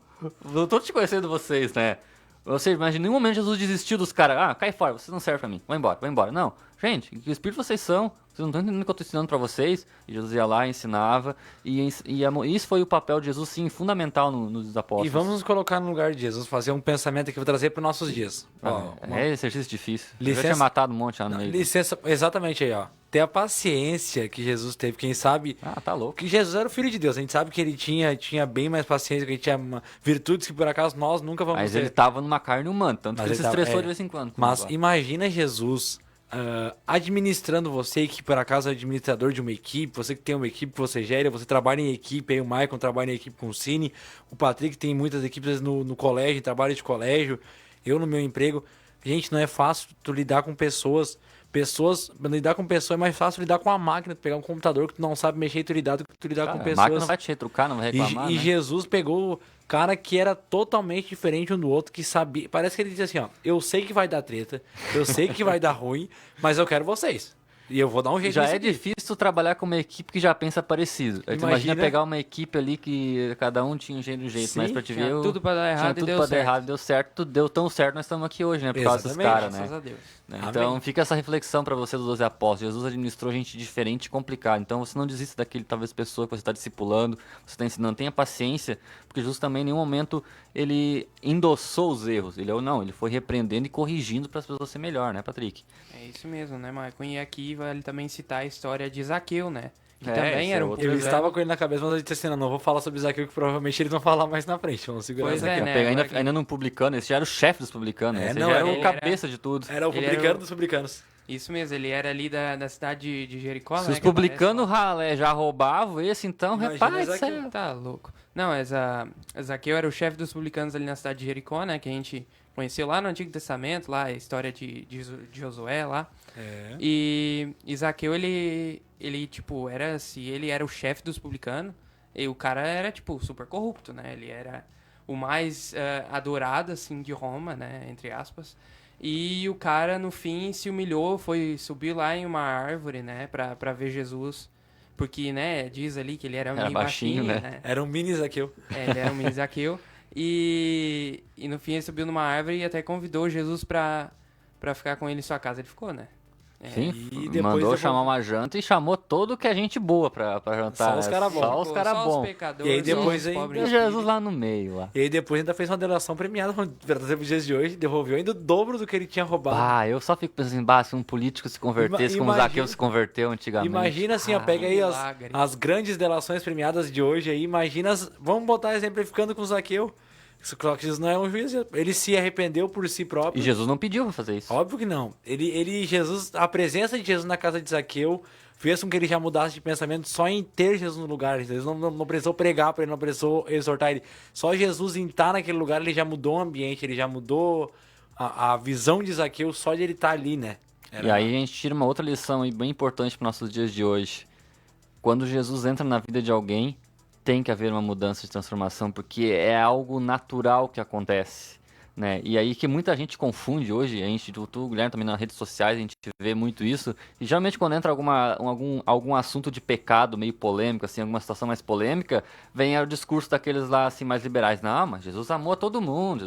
Eu tô te conhecendo vocês, né? Ou seja, mas em nenhum momento Jesus desistiu dos caras. Ah, cai fora, vocês não servem pra mim. Vai embora. Não. Gente, que espírito vocês são? Vocês não estão entendendo o que eu estou ensinando pra vocês? E Jesus ia lá, ensinava. E isso foi o papel de Jesus, sim, fundamental nos apóstolos. E vamos nos colocar no lugar de Jesus, fazer um pensamento que eu vou trazer para nossos dias. É exercício difícil. Licença... Eu já tinha matado um monte lá no meio. Licença, exatamente aí, ó. Ter a paciência que Jesus teve, quem sabe... Tá louco. Que Jesus era o Filho de Deus, a gente sabe que ele tinha bem mais paciência, que ele tinha virtudes que por acaso nós nunca vamos ter. Mas ele tava numa carne humana, tanto que ele se estressou de vez em quando. Mas imagina Jesus administrando você, que por acaso é administrador de uma equipe, você que tem uma equipe que você gera, você trabalha em equipe, aí o Maicon trabalha em equipe com o Cine, o Patrick tem muitas equipes no colégio, trabalha de colégio, eu no meu emprego. Gente, não é fácil tu lidar com pessoas, lidar com pessoas é mais fácil lidar com a máquina, tu pegar um computador que tu não sabe mexer e tu lidar com pessoas. A máquina não vai te retrucar, não vai reclamar, E né? Jesus pegou cara que era totalmente diferente um do outro, que sabia, parece que ele dizia assim, ó, eu sei que vai dar treta, eu sei que vai dar ruim, mas eu quero vocês. E eu vou dar um jeito Já nisso é aqui. difícil trabalhar com uma equipe que já pensa parecido. Imagina pegar uma equipe ali que cada um tinha um jeito, Sim, mas pra te ver... Tinha tudo pra dar errado e tudo deu pra certo. dar errado, deu certo, deu tão certo, nós estamos aqui hoje, né? Por causa dos Exatamente, caras, né? Graças a Deus. Então fica essa reflexão pra você dos 12 apóstolos. Jesus administrou gente diferente e complicada. Então você não desista daquele, talvez, pessoa que você está discipulando, você está ensinando. Tenha paciência, porque Jesus também em nenhum momento ele endossou os erros. Ele foi repreendendo e corrigindo para as pessoas ser melhor, né, Patrick? É isso mesmo, né, Maicon? E aqui vale também citar a história de Zaqueu, né? Que É, também esse era é um outro Eu pouco- estava com ele na cabeça, mas eu disse assim, não vou falar sobre Zaqueu, que provavelmente eles vão falar mais na frente. Vamos segurar Pois isso é, aqui, ó. né? Ainda, agora que- ainda não publicano, esse já era o chefe dos publicanos, esse já era o ele cabeça de tudo. Era o Ele publicano era o- dos publicanos. Isso mesmo, ele era ali da cidade de Jericó, Se né? os que aparece publicanos lá. já roubavam esse, então, Imagina rapaz, Zaqueu. Tá louco. Não, mas Zaqueu era o chefe dos publicanos ali na cidade de Jericó, né? Que a gente conheceu lá no Antigo Testamento, lá a história de Josué lá. É. E Zaqueu, ele tipo, ele era o chefe dos publicanos, e o cara era, tipo, super corrupto, né? Ele era o mais adorado, assim, de Roma, né? Entre aspas. E o cara, no fim, se humilhou, subiu lá em uma árvore, né? Pra ver Jesus. Porque, né, diz ali que ele era meio baixinho, baixinho, né? né? Era um mini Zaqueu. Ele era um mini Zaqueu. E no fim ele subiu numa árvore e até convidou Jesus pra ficar com ele em sua casa. Ele ficou, né? Sim, E depois mandou levou- chamar uma janta e chamou todo que é gente boa pra jantar. Só os né? cara bom. Só os cara bom. pecadores, E aí depois só os ainda- pobres E de Jesus espírito. lá no meio, lá. E aí depois ainda fez uma delação premiada para trazer os dias de hoje, devolveu ainda o dobro do que ele tinha roubado. Ah, eu só fico pensando, se um político se convertesse como Imagina- Zaqueu se converteu antigamente. Imagina assim, ó, Ah, pega aí milagre. as grandes delações premiadas de hoje aí, vamos botar exemplificando com o Zaqueu. Só que Jesus não é um juiz, ele se arrependeu por si próprio. E Jesus não pediu pra fazer isso. Óbvio que não. A presença de Jesus na casa de Zaqueu fez com que ele já mudasse de pensamento só em ter Jesus no lugar. Jesus não precisou pregar para ele, não precisou exortar ele. Só Jesus em estar naquele lugar, ele já mudou o ambiente, ele já mudou a visão de Zaqueu só de ele estar ali, né? E aí a gente tira uma outra lição aí bem importante para nossos dias de hoje. Quando Jesus entra na vida de alguém, tem que haver uma mudança de transformação, porque é algo natural que acontece, né? E aí que muita gente confunde hoje, tu, Guilherme, também nas redes sociais, a gente vê muito isso, e geralmente quando entra algum assunto de pecado meio polêmico, assim, alguma situação mais polêmica, vem o discurso daqueles lá, assim, mais liberais. Não, mas Jesus amou todo mundo,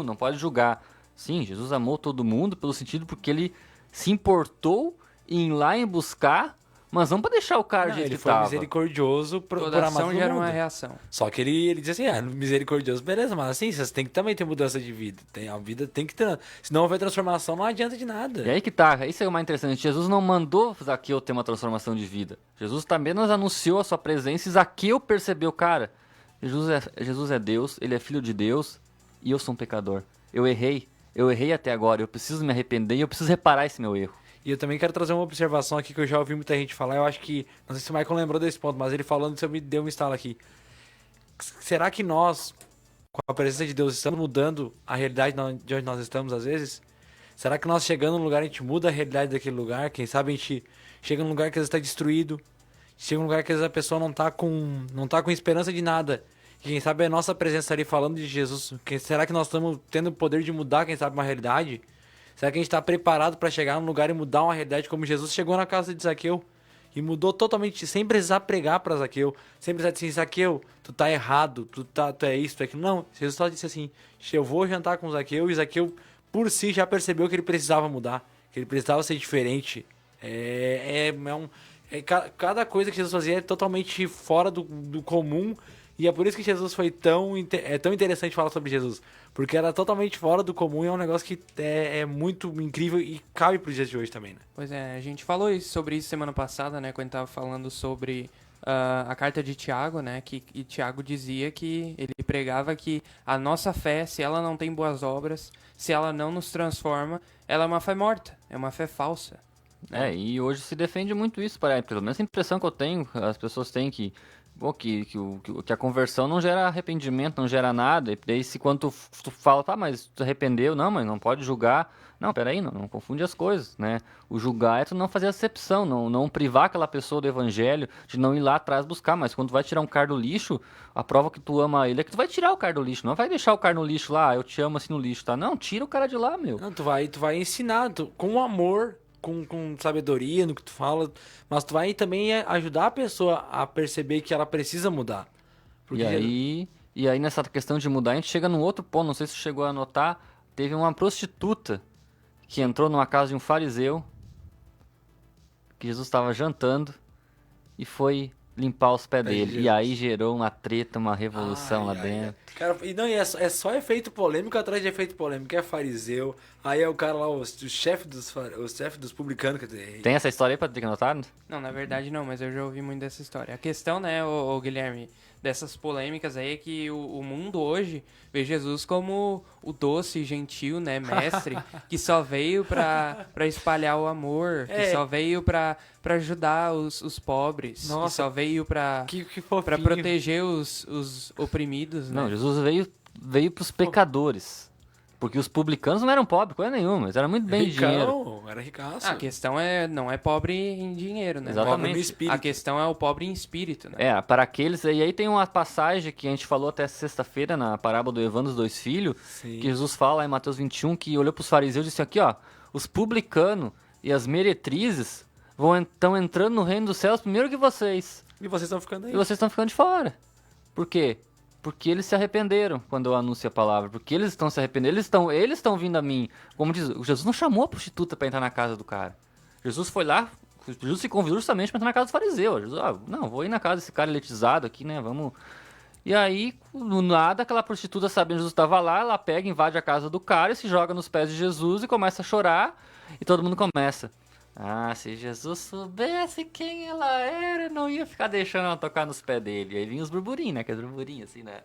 não pode julgar. Sim, Jesus amou todo mundo pelo sentido porque ele se importou em ir lá e buscar, mas não pra deixar o cara do Não, jeito ele que foi tava. misericordioso por Toda amar ação todo gera mundo. uma reação. Só que ele diz assim, misericordioso, beleza, mas assim, vocês têm que também ter mudança de vida. A vida tem que ter. Se não houver transformação, não adianta de nada. E aí que tá, isso é o mais interessante. Jesus não mandou Zaqueu ter uma transformação de vida. Jesus apenas anunciou a sua presença e Zaqueu percebeu, cara, Jesus é Deus, ele é filho de Deus e eu sou um pecador. Eu errei até agora, eu preciso me arrepender e eu preciso reparar esse meu erro. E eu também quero trazer uma observação aqui que eu já ouvi muita gente falar. Eu acho que, não sei se o Michael lembrou desse ponto, mas ele falando isso me deu um estalo aqui. Será que nós, com a presença de Deus, estamos mudando a realidade de onde nós estamos às vezes? Será que nós chegando num lugar, a gente muda a realidade daquele lugar? Quem sabe a gente chega num lugar que às vezes está destruído, chega num lugar que às vezes a pessoa não tá com esperança de nada. E quem sabe a nossa presença ali falando de Jesus, será que nós estamos tendo o poder de mudar, quem sabe, uma realidade? Será que a gente está preparado para chegar num lugar e mudar uma realidade como Jesus chegou na casa de Zaqueu? E mudou totalmente, sem precisar pregar para Zaqueu, sem precisar dizer, Zaqueu, tu tá errado, tu é isso, tu é aquilo. Não, Jesus só disse assim, eu vou jantar com Zaqueu, e Zaqueu, por si, já percebeu que ele precisava mudar, que ele precisava ser diferente. Cada coisa que Jesus fazia é totalmente fora do comum, e é por isso que Jesus foi tão interessante falar sobre Jesus, porque era totalmente fora do comum e é um negócio que é muito incrível e cabe para os dias de hoje também, né? Pois é, a gente falou sobre isso semana passada, né, quando estava falando sobre a carta de Tiago, né, e Tiago dizia que ele pregava que a nossa fé, se ela não tem boas obras, se ela não nos transforma, ela é uma fé morta, é uma fé falsa. E hoje se defende muito isso, pelo menos a impressão que eu tenho, as pessoas têm que a conversão não gera arrependimento, não gera nada, e daí se quando tu fala, tá, mas tu arrependeu, não, mas não pode julgar, não, peraí, não confunde as coisas, né, o julgar é tu não fazer acepção, não privar aquela pessoa do evangelho, de não ir lá atrás buscar, mas quando tu vai tirar um cara do lixo, a prova que tu ama ele é que tu vai tirar o cara do lixo, não vai deixar o cara no lixo lá, eu te amo assim no lixo, tá, não, tira o cara de lá, meu. Não, tu vai ensinar, com amor, com sabedoria no que tu fala, mas tu vai também ajudar a pessoa a perceber que ela precisa mudar. E aí nessa questão de mudar, a gente chega num outro ponto, não sei se você chegou a notar, teve uma prostituta que entrou numa casa de um fariseu, que Jesus estava jantando, e foi limpar os pés dele. Jesus. E aí gerou uma treta, uma revolução lá dentro. Cara, é só efeito polêmico atrás de efeito polêmico. É fariseu, aí é o cara lá, o chefe dos publicanos. Quer dizer, Tem essa história aí pra ter anotado? Não, na verdade não, mas eu já ouvi muito dessa história. A questão, né, o Guilherme, dessas polêmicas aí é que o mundo hoje vê Jesus como o doce, gentil, né, mestre, que só veio pra espalhar o amor, que só veio pra ajudar os pobres, Nossa, que só veio pra fofinho. proteger os oprimidos, né? Não, Jesus veio pros pecadores. Porque os publicanos não eram pobres, coisa nenhuma, eles eram muito bem de dinheiro. Era ricaço. A questão não é pobre em dinheiro, né? Exatamente. Pobre no espírito. A questão é o pobre em espírito, né? Para aqueles... E aí tem uma passagem que a gente falou até sexta-feira, na parábola do Evandro dos dois filhos, Sim. que Jesus fala em Mateus 21, que olhou pros fariseus e disse aqui, ó, os publicanos e as meretrizes estão entrando no reino dos céus primeiro que vocês. E vocês estão ficando aí. E vocês estão ficando de fora. Por quê? Porque eles se arrependeram quando eu anuncio a palavra. Porque eles estão se arrependendo. Eles estão vindo a mim. Como diz, Jesus não chamou a prostituta para entrar na casa do cara. Jesus foi lá, Jesus se convidou justamente para entrar na casa do fariseu. Jesus, não, vou ir na casa desse cara eletizado aqui, né? Vamos. E aí, no nada, aquela prostituta, sabendo que Jesus estava lá, ela pega, invade a casa do cara e se joga nos pés de Jesus e começa a chorar. E todo mundo começa. Ah, se Jesus soubesse quem ela era, não ia ficar deixando ela tocar nos pés dele. E aí vinha os burburinhos, né? Aqueles burburinhos assim, né?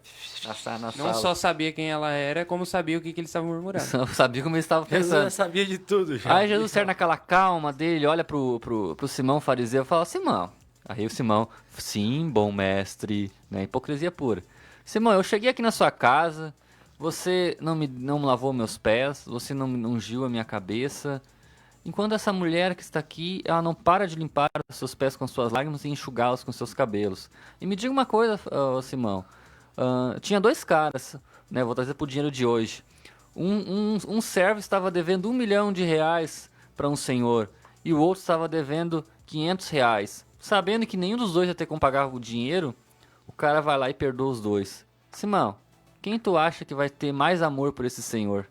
Na Não só sabia quem ela era, como sabia o que eles estavam murmurando. Não sabia como eles estavam Jesus pensando. já sabia de tudo já. Aí Jesus serve naquela calma dele, olha pro Simão fariseu e fala, Simão. Aí o Simão, sim, bom mestre, né? Hipocrisia pura. Simão, eu cheguei aqui na sua casa, você não me lavou meus pés, você não ungiu a minha cabeça. Enquanto essa mulher que está aqui, ela não para de limpar os seus pés com suas lágrimas e enxugá-los com seus cabelos. E me diga uma coisa, Simão. Tinha dois caras, né? Vou trazer pro dinheiro de hoje. Um servo estava devendo R$1 milhão para um senhor e o outro estava devendo R$500. Sabendo que nenhum dos dois ia ter como pagar o dinheiro, o cara vai lá e perdoa os dois. Simão, quem tu acha que vai ter mais amor por esse senhor?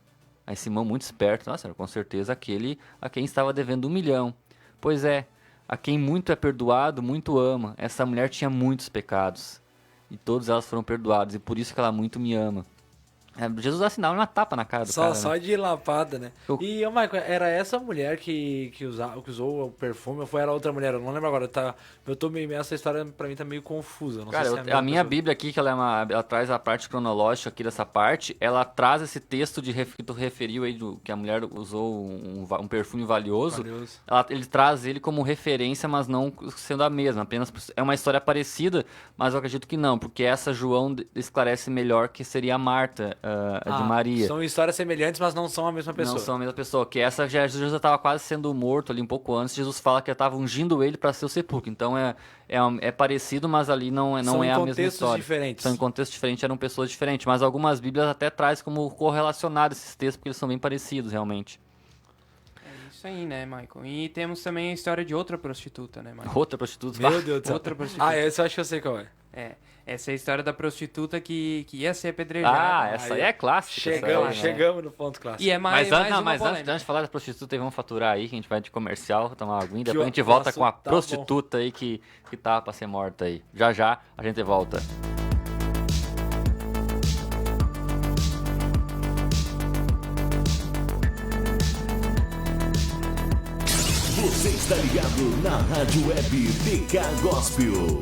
Aí Simão, muito esperto, nossa, com certeza aquele a quem estava devendo R$1 milhão. Pois é, a quem muito é perdoado, muito ama. Essa mulher tinha muitos pecados. E todas elas foram perdoadas, e por isso que ela muito me ama. Jesus assinava uma tapa na cara do cara. Só né? de lapada, né? E, Michael, era essa mulher que usou o perfume ou foi era outra mulher? Eu não lembro agora. Essa história pra mim tá meio confusa. Não Cara, sei se é a minha pessoa. Bíblia aqui, que ela traz a parte cronológica aqui dessa parte, ela traz esse texto que tu referiu aí, que a mulher usou um perfume valioso. Ele traz ele como referência, mas não sendo a mesma. Apenas é uma história parecida, mas eu acredito que não, porque essa João esclarece melhor que seria a Marta, a de Maria. São histórias semelhantes, mas não são a mesma pessoa. Não são a mesma pessoa. Que essa Jesus já estava quase sendo morto ali um pouco antes. Jesus fala que estava ungindo ele para ser o sepulcro. Então é parecido, mas ali não é a mesma história. São contextos diferentes. São em contextos diferentes, eram pessoas diferentes. Mas algumas Bíblias até trazem como correlacionados esses textos, porque eles são bem parecidos, realmente. Isso aí, né, Michael? E temos também a história de outra prostituta, né, Michael? Outra prostituta. Meu Deus do céu. Outra prostituta. Ah, essa eu acho que eu sei qual é. Essa é a história da prostituta que ia ser apedrejada. Essa aí é clássica. Chegamos no ponto clássico. E é mais Mas uma antes de falar da prostituta, vamos faturar aí, que a gente vai de comercial, tomar uma aguinha, Que depois a gente o volta com a assunto tá prostituta aí que tá pra ser morta aí. Já a gente volta. Você está ligado na Rádio Web TK Gospel.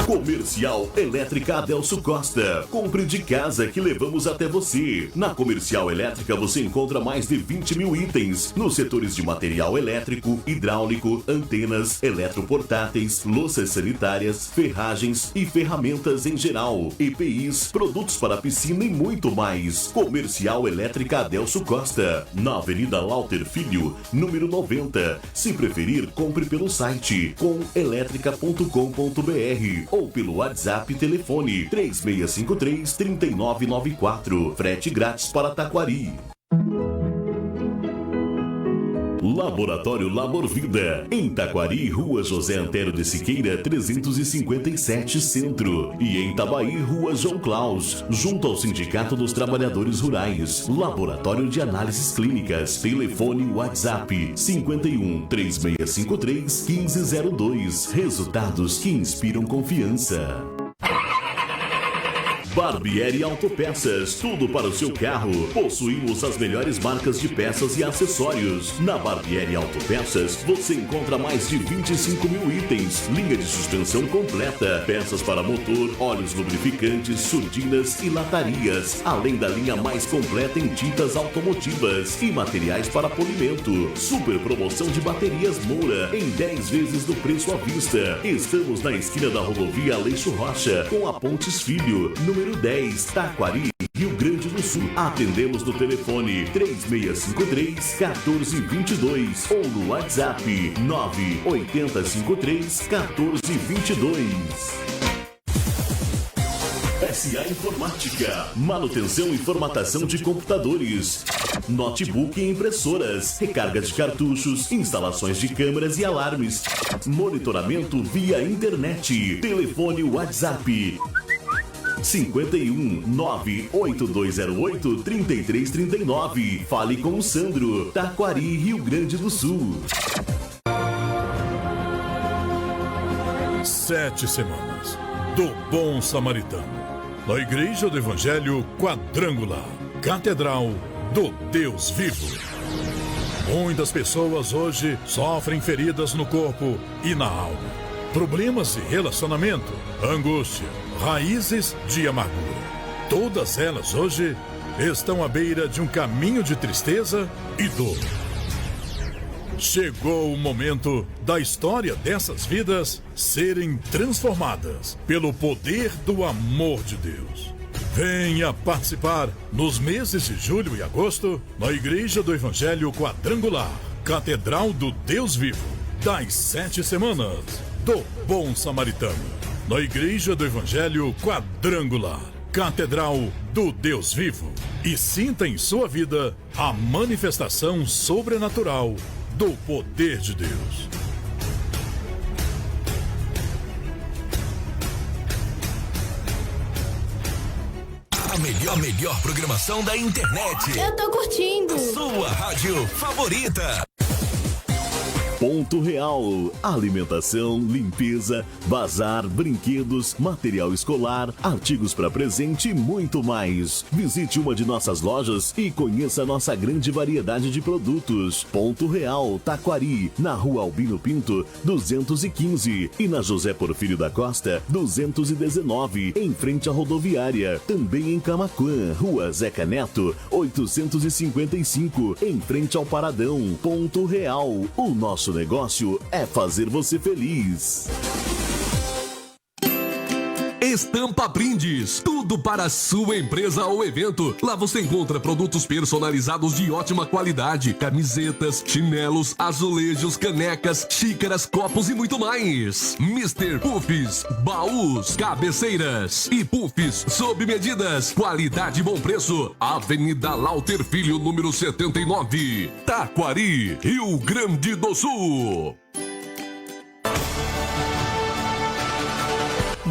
Comercial Elétrica Adelso Costa. Compre de casa que levamos até você. Na Comercial Elétrica você encontra mais de 20 mil itens nos setores de material elétrico, hidráulico, antenas, eletroportáteis, louças sanitárias, ferragens e ferramentas em geral, EPIs, produtos para piscina e muito mais. Comercial Elétrica Adelso Costa, na Avenida Lauter Filho, número 90. Se preferir, compre pelo site comelétrica.com.br ou pelo WhatsApp telefone 3653-3994. Frete grátis para Taquari. Laboratório Labor Vida, em Taquari, Rua José Antero de Siqueira, 357 Centro. E em Itabaí, Rua João Claus, junto ao Sindicato dos Trabalhadores Rurais. Laboratório de Análises Clínicas. Telefone WhatsApp 51 3653 1502. Resultados que inspiram confiança. Barbieri Autopeças, tudo para o seu carro. Possuímos as melhores marcas de peças e acessórios. Na Barbieri Autopeças, você encontra mais de 25 mil itens, linha de suspensão completa, peças para motor, óleos lubrificantes, surdinas e latarias, além da linha mais completa em tintas automotivas e materiais para polimento. Super promoção de baterias Moura, em 10 vezes do preço à vista. Estamos na esquina da rodovia Aleixo Rocha, com a Pontes Filho, número 10, Taquari, Rio Grande do Sul. Atendemos no telefone 3653-1422 ou no WhatsApp 98053-1422. SA Informática, manutenção e formatação de computadores, notebook e impressoras, recarga de cartuchos, instalações de câmeras e alarmes, monitoramento via internet, telefone WhatsApp 51 98208 3339. Fale com o Sandro, Taquari, Rio Grande do Sul. 7 semanas do Bom Samaritano, na Igreja do Evangelho Quadrangular, Catedral do Deus Vivo. Muitas pessoas hoje sofrem feridas no corpo e na alma, problemas de relacionamento, angústia, raízes de amargura. Todas elas hoje estão à beira de um caminho de tristeza e dor. Chegou o momento da história dessas vidas serem transformadas pelo poder do amor de Deus. Venha participar nos meses de julho e agosto na Igreja do Evangelho Quadrangular, Catedral do Deus Vivo, das 7 semanas do Bom Samaritano. Na Igreja do Evangelho Quadrangular, Catedral do Deus Vivo. E sinta em sua vida a manifestação sobrenatural do poder de Deus. A melhor programação da internet. Eu tô curtindo. Sua rádio favorita. Ponto Real, alimentação, limpeza, bazar, brinquedos, material escolar, artigos para presente e muito mais. Visite uma de nossas lojas e conheça a nossa grande variedade de produtos. Ponto Real, Taquari, na Rua Albino Pinto, 215 e na José Porfírio da Costa, 219, em frente à rodoviária. Também em Camaquã, Rua Zeca Neto, 855, em frente ao Paradão. Ponto Real, o nosso negócio é fazer você feliz. Estampa Brindes, tudo para a sua empresa ou evento. Lá você encontra produtos personalizados de ótima qualidade, camisetas, chinelos, azulejos, canecas, xícaras, copos e muito mais. Mr. Puffs, baús, cabeceiras e puffs sob medidas, qualidade e bom preço. Avenida Lauter Filho, número 79, Taquari, Rio Grande do Sul.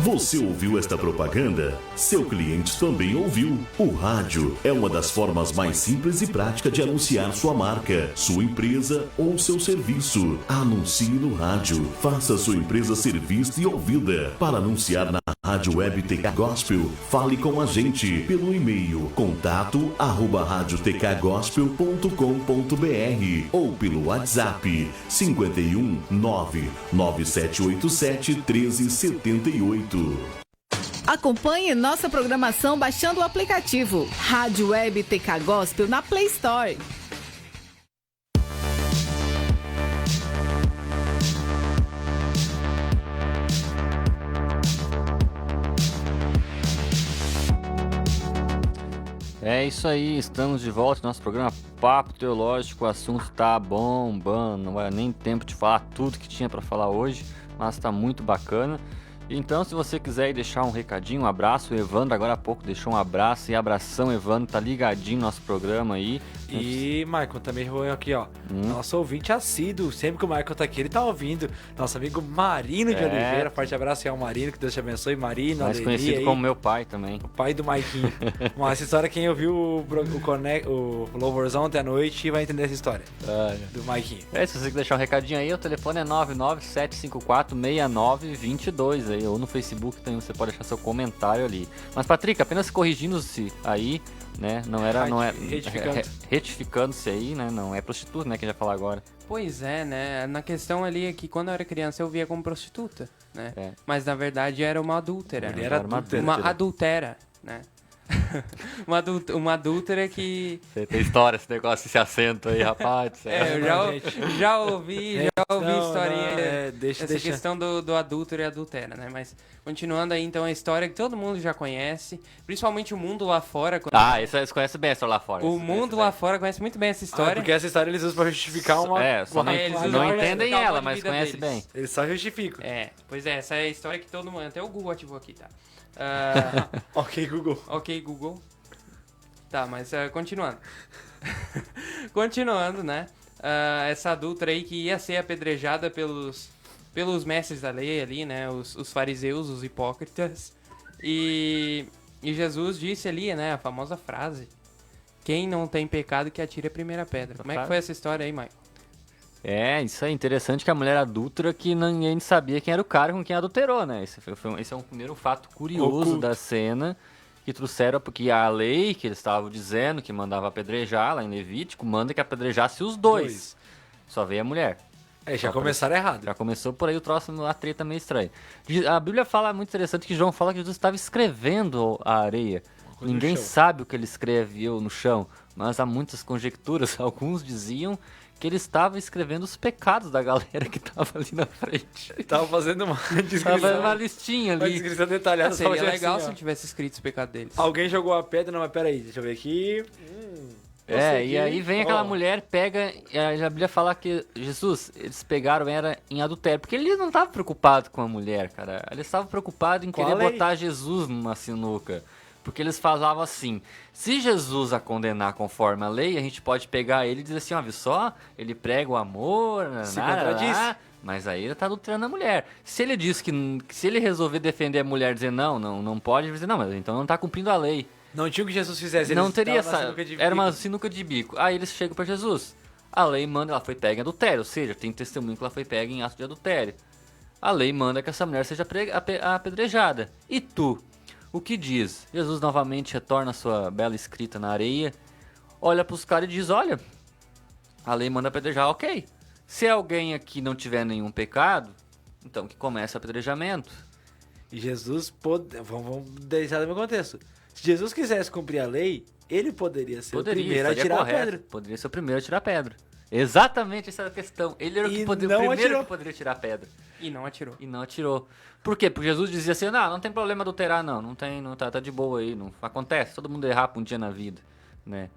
Você ouviu esta propaganda? Seu cliente também ouviu. O rádio é uma das formas mais simples e práticas de anunciar sua marca, sua empresa ou seu serviço. Anuncie no rádio. Faça sua empresa ser vista e ouvida. Para anunciar na Rádio Web TK Gospel, fale com a gente pelo e-mail contato@radiotkgospel.com.br ou pelo WhatsApp 51 99787 1378. Acompanhe nossa programação baixando o aplicativo Rádio Web TK Gospel na Play Store. É isso aí, estamos de volta no nosso programa Papo Teológico. O assunto tá bombando, não vai nem tempo de falar tudo que tinha para falar hoje, mas tá muito bacana. Então, se você quiser deixar um recadinho, um abraço, o Evandro agora há pouco deixou um abraço, e abração, Evandro, tá ligadinho no nosso programa aí. E, Michael, também vou aqui, ó, nosso ouvinte assíduo, sempre que o Michael tá aqui, ele tá ouvindo, nosso amigo Marino de Oliveira, forte abraço aí ao Marino, que Deus te abençoe, Marino, mais conhecido aí, como meu pai também. O pai do Maiquinho. Mas essa história, quem ouviu o Louvorzão ontem à noite vai entender essa história do Maiquinho. Se você quiser deixar um recadinho aí, o telefone é 997546922 aí, ou no Facebook também você pode deixar seu comentário ali. Mas, Patrick, apenas corrigindo-se aí, né, não é retificando-se aí, né, não é prostituta, né, que a gente vai falar agora. Pois é, né, na questão ali é que quando eu era criança eu via como prostituta, né, mas na verdade era uma adúltera. Uma adultera, né. uma adúltera que... Você tem história, esse negócio, esse acento aí, rapaz. Eu já ouvi historinha, essa questão do adúltero e adultera, né? Mas continuando aí, então, a história que todo mundo já conhece, principalmente o mundo lá fora. Eles conhecem bem a história lá fora. O mundo lá fora conhece muito bem essa história. Porque essa história eles usam pra justificar uma... não entendem ela, mas conhecem bem. Eles só justificam. Pois é, essa é a história que todo mundo... Até o Google ativou aqui, tá? Ok, Google. Ok, Google. Tá, mas continuando. Continuando, né? Essa adúltera aí que ia ser apedrejada pelos mestres da lei ali, né? Os fariseus, os hipócritas. E Jesus disse ali, né? A famosa frase: quem não tem pecado que atire a primeira pedra. Como é que foi essa história aí, Michael? Isso é interessante, que a mulher adúltera, que ninguém sabia quem era o cara com quem adulterou, né? Esse é um primeiro fato curioso da cena, que trouxeram, porque a lei que eles estavam dizendo, que mandava apedrejar, lá em Levítico, manda que apedrejasse os dois. Só veio a mulher. Já começaram errado. Já começou por aí o troço, a treta meio estranha. A Bíblia fala, muito interessante, que João fala que Jesus estava escrevendo a areia. Ninguém sabe o que ele escreveu no chão, mas há muitas conjecturas. Alguns diziam que ele estava escrevendo os pecados da galera que estava ali na frente. Tava fazendo uma listinha ali. Uma descrição detalhada. Seria legal assim, se tivesse escrito os pecados deles. Alguém jogou a pedra, não, mas peraí, deixa eu ver aqui. E aí vem aquela mulher, pega, e a Bíblia fala que Jesus, eles pegaram, era em adultério, porque eles não estavam preocupados com a mulher, cara. Eles estavam preocupados em querer botar Jesus numa sinuca. Porque eles falavam assim: se Jesus a condenar conforme a lei, a gente pode pegar ele e dizer assim, ó, viu só? Ele prega o amor, mas aí ele tá adulterando a mulher. Se ele diz que se ele resolver defender a mulher, dizer não pode, dizer não, mas então não tá cumprindo a lei. Não tinha o que Jesus fizesse. Não teria era uma sinuca de bico. Aí eles chegam pra Jesus. A lei manda, ela foi pega em adultério, ou seja, tem testemunho que ela foi pega em ato de adultério. A lei manda que essa mulher seja apedrejada. E tu? O que diz? Jesus novamente retorna a sua bela escrita na areia, olha pros caras e diz, olha, a lei manda apedrejar, ok. Se alguém aqui não tiver nenhum pecado, então que comece o apedrejamento. E Jesus vamos deixar no meu contexto. Se Jesus quisesse cumprir a lei, ele poderia ser o primeiro a tirar a pedra. Poderia ser o primeiro a tirar a pedra. Exatamente essa é a questão. Ele era o, E o não primeiro atirou. que poderia tirar a pedra. E não atirou. E não atirou. Por quê? Porque Jesus dizia assim, não tem problema adulterar, não tem, não tá de boa aí, não acontece, todo mundo errar um dia na vida, né?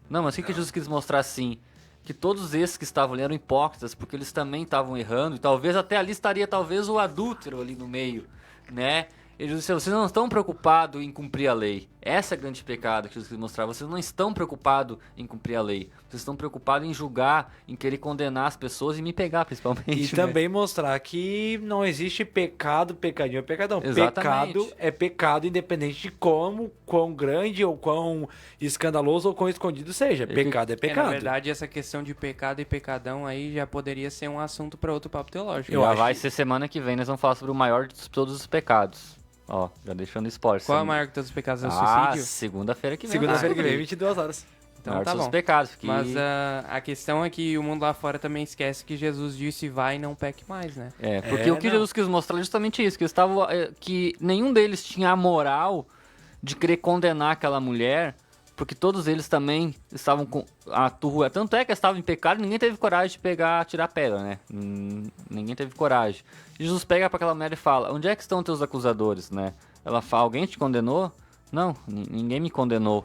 Não, mas o que Jesus quis mostrar assim? Que todos esses que estavam ali eram hipócritas, porque eles também estavam errando, e talvez até ali estaria talvez o adúltero ali no meio, né? Ele disse, vocês não estão preocupados em cumprir a lei. Essa é a grande pecado que Jesus quis mostrar. Vocês não estão preocupados em cumprir a lei. Vocês estão preocupados em julgar, em querer condenar as pessoas e me pegar, principalmente. E né? também mostrar que não existe pecado, pecadinho é pecadão. Exatamente. Pecado é pecado, independente de quão grande ou quão escandaloso ou quão escondido seja. Pecado é pecado. Na verdade, essa questão de pecado e pecadão aí já poderia ser um assunto para outro papo teológico. Eu Já acho vai que- ser semana que vem, nós vamos falar sobre o maior de todos os pecados. Ó, já deixando spoiler. Qual é o maior que todos os pecados? É o Ah, suicídio? segunda-feira que vem. Segunda-feira que vem, Ah, 22 horas. Então maior de tá todos bom. os pecados. Que... Mas a questão é que o mundo lá fora também esquece que Jesus disse vai e não peque mais, né? porque o que Jesus quis mostrar é justamente isso, que eles estavam, que nenhum deles tinha a moral de querer condenar aquela mulher, porque todos eles também estavam com a turra, tanto é que estavam em pecado, ninguém teve coragem de tirar pedra, né? Ninguém teve coragem. Jesus pega para aquela mulher e fala: "Onde é que estão teus acusadores?", né? Ela fala: "Alguém te condenou?" "Não, ninguém me condenou."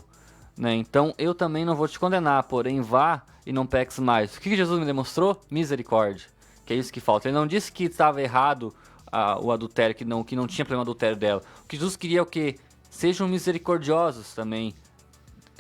Né? Então eu também não vou te condenar, porém vá e não peques mais. O que Jesus me demonstrou? Misericórdia. Que é isso que falta. Ele não disse que estava errado o adultério, que não tinha problema adultério dela. O que Jesus queria é o quê? Sejam misericordiosos também.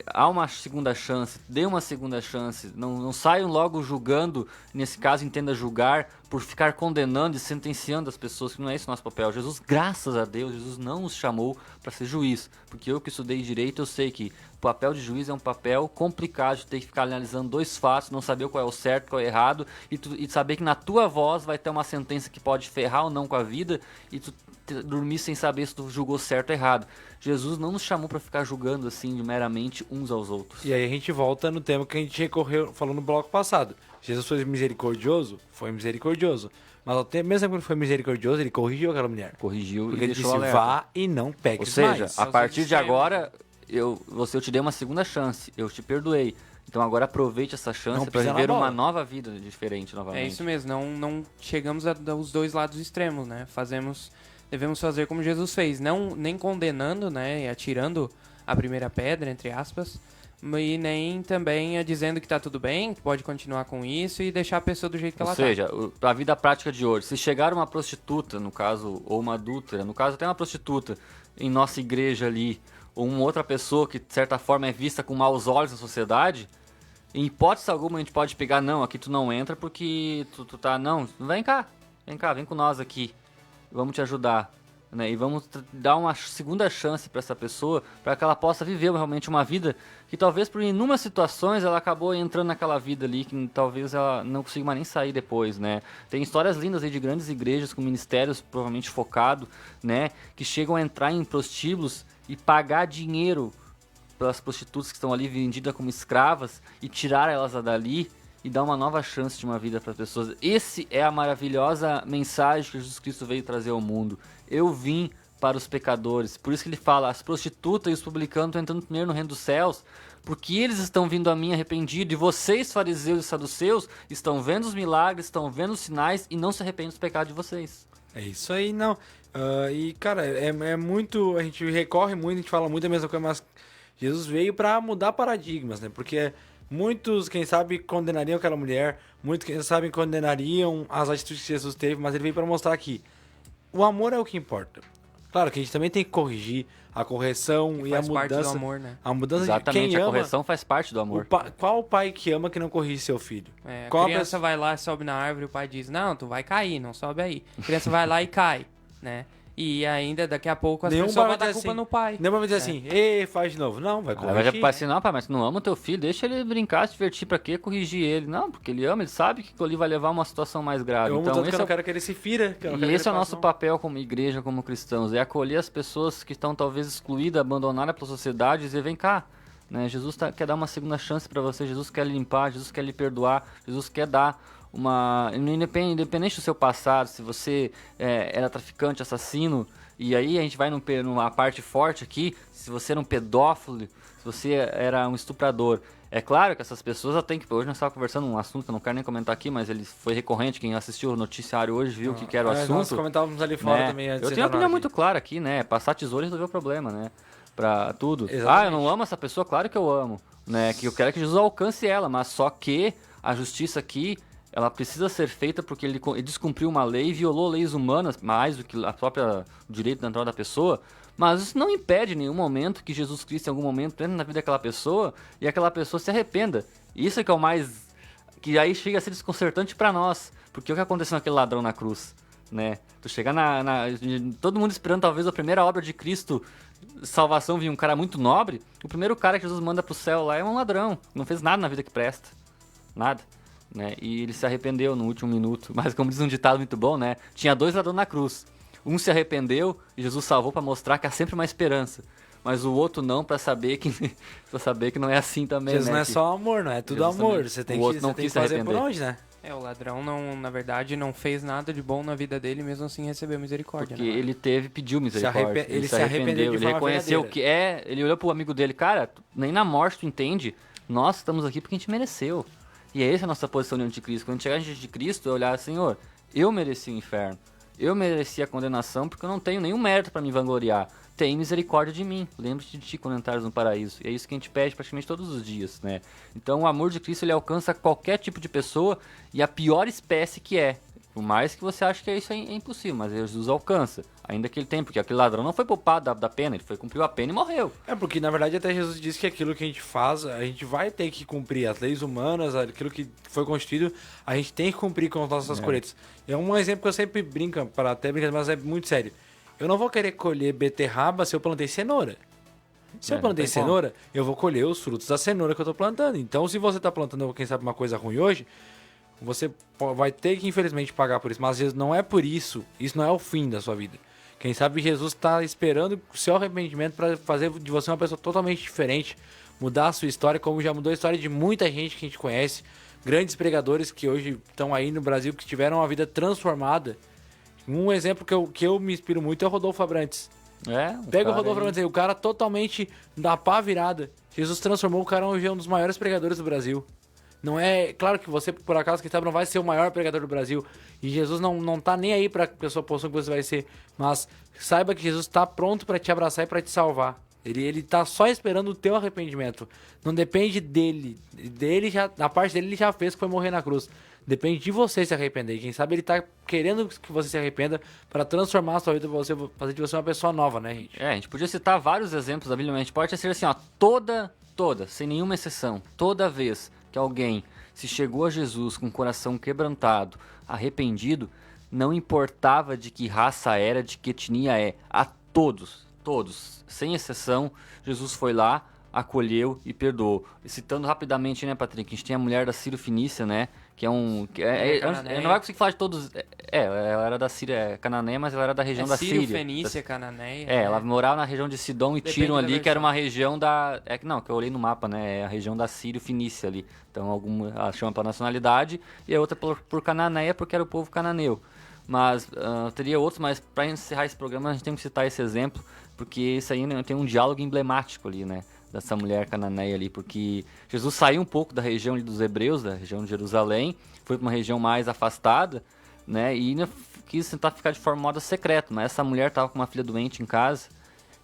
Há uma segunda chance, dê uma segunda chance. Não saiam logo julgando, nesse caso entenda julgar, por ficar condenando e sentenciando as pessoas, que não é esse o nosso papel. Jesus, graças a Deus, Jesus não nos chamou para ser juiz, porque eu que estudei direito, eu sei que o papel de juiz é um papel complicado, de ter que ficar analisando dois fatos, não saber qual é o certo, qual é o errado, e saber que na tua voz vai ter uma sentença que pode ferrar ou não com a vida, e tu dormir sem saber se tu julgou certo ou errado. Jesus não nos chamou para ficar julgando assim meramente uns aos outros. E aí a gente volta no tema que a gente falou no bloco passado. Jesus foi misericordioso? Foi misericordioso. Mas ao tempo, mesmo que ele foi misericordioso, ele corrigiu aquela mulher. Corrigiu Porque e ele deixou disse, alerta. vá e não peques Ou seja, mais. a partir de extremos. agora, eu te dei uma segunda chance, eu te perdoei. Então agora aproveite essa Não chance para pisa na viver bola. uma nova vida diferente novamente. É isso mesmo, não chegamos aos dois lados extremos, né? Devemos fazer como Jesus fez, nem condenando, né, e atirando a primeira pedra, entre aspas, e nem também dizendo que tá tudo bem, que pode continuar com isso e deixar a pessoa do jeito que Ou ela seja, a vida prática de hoje, se chegar uma prostituta, no caso, ou uma adúltera, no caso até uma prostituta, em nossa igreja ali, ou uma outra pessoa que de certa forma é vista com maus olhos na sociedade, em hipótese alguma a gente pode pegar, não, aqui tu não entra porque tu tá, não, vem cá, vem com nós aqui, vamos te ajudar, né? E vamos dar uma segunda chance para essa pessoa, para que ela possa viver realmente uma vida que talvez por inúmeras situações ela acabou entrando naquela vida ali, que talvez ela não consiga mais nem sair depois, né? Tem histórias lindas aí de grandes igrejas com ministérios provavelmente focados, né? Que chegam a entrar em prostíbulos e pagar dinheiro pelas prostitutas que estão ali vendidas como escravas e tirar elas dali e dar uma nova chance de uma vida para as pessoas. Esse é a maravilhosa mensagem que Jesus Cristo veio trazer ao mundo. Eu vim para os pecadores. Por isso que ele fala, as prostitutas e os publicanos estão entrando primeiro no reino dos céus, porque eles estão vindo a mim arrependidos, e vocês, fariseus e saduceus, estão vendo os milagres, estão vendo os sinais e não se arrependem dos pecados de vocês. É isso aí, não. E, cara, é muito... A gente recorre muito, a gente fala muito a mesma coisa, mas Jesus veio para mudar paradigmas, né? Porque muitos, quem sabe, condenariam aquela mulher, muitos, quem sabe, condenariam as atitudes que Jesus teve, mas ele veio para mostrar que o amor é o que importa. Claro que a gente também tem que corrigir a correção e a faz parte mudança. do amor, né? A mudança Exatamente, de quem a ama. correção faz parte do amor. Qual o pai que ama que não corrige seu filho? A Qual criança vai lá, sobe na árvore, o pai diz, não, tu vai cair, não sobe aí. A criança vai lá e cai, né? E ainda, daqui a pouco, as Nenhum pessoas vai botam a dizer culpa assim, no pai. Não vai dizer assim, ei, faz de novo. Não, vai Aí vai corrigir. assim, não, pai, mas tu não ama o teu filho, deixa ele brincar, se divertir, pra quê corrigir ele? Não, porque ele ama, ele sabe que aquilo ali vai levar a uma situação mais grave. Eu amo Então, tanto que eu esse não é, quero que ele se fira. Que eu não quero e que esse é o ele nosso faça, papel como igreja, como cristãos, é acolher as pessoas que estão talvez excluídas, abandonadas pela sociedade e dizer, vem cá, né? Jesus quer dar uma segunda chance pra você, Jesus quer lhe limpar, Jesus quer lhe perdoar, Jesus quer dar uma... Independente do seu passado, se você era traficante, assassino, e aí a gente vai numa parte forte aqui, se você era um pedófilo, se você era um estuprador, É claro que essas pessoas já têm que... Hoje nós estávamos conversando um assunto que eu não quero nem comentar aqui, mas ele foi recorrente. Quem assistiu o noticiário hoje viu o que era o assunto. Nós comentávamos ali fora né? também antes. Eu tenho uma opinião muito clara aqui, né? Passar tesoura e resolver o problema, né? Pra tudo. Exatamente. Eu não amo essa pessoa? Claro que eu amo. Né? Que eu quero que Jesus alcance ela, mas só que a justiça aqui, ela precisa ser feita porque ele descumpriu uma lei, violou leis humanas, mais do que a própria direito natural da pessoa. Mas isso não impede em nenhum momento que Jesus Cristo, em algum momento, entre na vida daquela pessoa e aquela pessoa se arrependa. Isso é que é o mais... que aí chega a ser desconcertante pra nós. Porque o que aconteceu naquele ladrão na cruz, né? Tu chegar todo mundo esperando talvez a primeira obra de Cristo, salvação, vir um cara muito nobre. O primeiro cara que Jesus manda pro céu lá é um ladrão. Não fez nada na vida que presta. Nada. Né? E ele se arrependeu no último minuto. Mas como diz um ditado muito bom, né? Tinha 2 ladrões na cruz. Um se arrependeu e Jesus salvou para mostrar que há sempre uma esperança. Mas o outro não, para saber que não é assim também. Jesus né? não é só amor, não é tudo Jesus amor. também. Você tem O outro que, não você tem quis que se fazer por arrepender. onde, né? O ladrão, não, na verdade, não fez nada de bom na vida dele, mesmo assim recebeu misericórdia. Porque né? ele pediu misericórdia. Ele se arrependeu de ele forma reconheceu verdadeira. ele olhou pro amigo dele, cara, nem na morte tu entende, nós estamos aqui porque a gente mereceu. E essa é a nossa posição diante de Cristo. Quando a gente chegar diante de Cristo, é olhar, Senhor, eu mereci o inferno. Eu mereci a condenação porque eu não tenho nenhum mérito para me vangloriar. Tem misericórdia de mim. Lembre-te de ti quando entrares no paraíso. E é isso que a gente pede praticamente todos os dias, né? Então o amor de Cristo, ele alcança qualquer tipo de pessoa e a pior espécie que é. Por mais que você ache que isso é impossível, mas Jesus alcança. Ainda que ele tem, porque aquele ladrão não foi poupado da pena, ele cumpriu a pena e morreu. É porque, na verdade, até Jesus disse que aquilo que a gente faz, a gente vai ter que cumprir. As leis humanas, aquilo que foi constituído, a gente tem que cumprir com as nossas colheitas. É um exemplo que eu sempre brinco, para até brincar, mas é muito sério. Eu não vou querer colher beterraba se eu plantei cenoura. Se eu plantei cenoura, eu vou colher os frutos da cenoura que eu tô plantando. Então, se você tá plantando, quem sabe, uma coisa ruim hoje, você vai ter que, infelizmente, pagar por isso. Mas Jesus, não é por isso. Isso não é o fim da sua vida. Quem sabe Jesus está esperando o seu arrependimento para fazer de você uma pessoa totalmente diferente, mudar a sua história, como já mudou a história de muita gente que a gente conhece, grandes pregadores que hoje estão aí no Brasil, que tiveram uma vida transformada. Um exemplo que eu me inspiro muito é o Rodolfo Abrantes. Pega o Rodolfo Abrantes aí, o cara totalmente da pá virada. Jesus transformou o cara hoje é um dos maiores pregadores do Brasil. Não é... Claro que você, por acaso, quem sabe, não vai ser o maior pregador do Brasil. E Jesus não tá nem aí pra pessoa posição que você vai ser. Mas saiba que Jesus tá pronto pra te abraçar e pra te salvar. Ele tá só esperando o teu arrependimento. Não depende dele. A parte dele ele já fez, que foi morrer na cruz. Depende de você se arrepender. Quem sabe ele tá querendo que você se arrependa pra transformar a sua vida, pra você fazer de você uma pessoa nova, né, gente? A gente podia citar vários exemplos da Bíblia, mas a gente pode ser assim, ó, toda, sem nenhuma exceção, toda vez que alguém se chegou a Jesus com o coração quebrantado, arrependido, não importava de que raça era, de que etnia é, a todos, sem exceção, Jesus foi lá, acolheu e perdoou. E citando rapidamente, né, Patrick, a gente tem a mulher da Sírio-Fenícia, né, que é um... eu não vai conseguir falar de todos... ela era da Síria, Canané, mas ela era da região da Síria. Sírio-Fenícia, Canané... ela morava na região de Sidom e Tiro ali, que era uma região da... que eu olhei no mapa, né, é a região da Sírio-Fenícia ali. Então, ela chama para nacionalidade e a outra por Cananéia, porque era o povo cananeu. Mas teria outros, mas para encerrar esse programa, a gente tem que citar esse exemplo, porque isso aí, né, tem um diálogo emblemático ali, né, dessa mulher cananeia ali, porque Jesus saiu um pouco da região ali dos hebreus, da região de Jerusalém, foi para uma região mais afastada, né, e quis tentar ficar de modo secreto, mas essa mulher estava com uma filha doente em casa,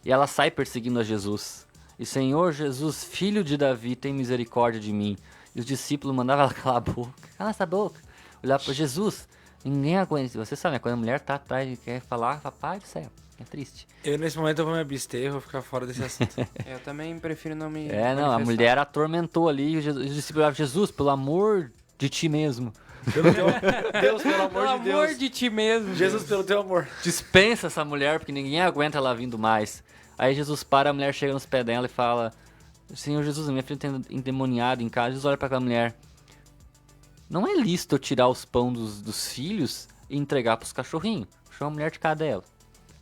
e ela sai perseguindo a Jesus. E Senhor Jesus, filho de Davi, tem misericórdia de mim. E os discípulos mandavam ela calar a boca, cala essa boca, olhar para Jesus, ninguém aguenta. Você sabe, né, quando a mulher tá atrás e quer falar, papai do céu. É triste. Eu, nesse momento, eu vou me abster, eu vou ficar fora desse assunto. Eu também prefiro não me a mulher atormentou ali e os discípulos falaram, Jesus, pelo amor de ti mesmo. Deus, pelo amor de Deus. Pelo amor de ti mesmo. Jesus, pelo teu amor. Dispensa essa mulher, porque ninguém aguenta ela vindo mais. Aí Jesus para, a mulher chega nos pés dela e fala, Senhor Jesus, minha filha tem endemoniado em casa. Jesus olha para aquela mulher, não é lícito eu tirar os pão dos filhos e entregar pros cachorrinhos. Chama a mulher de cadela.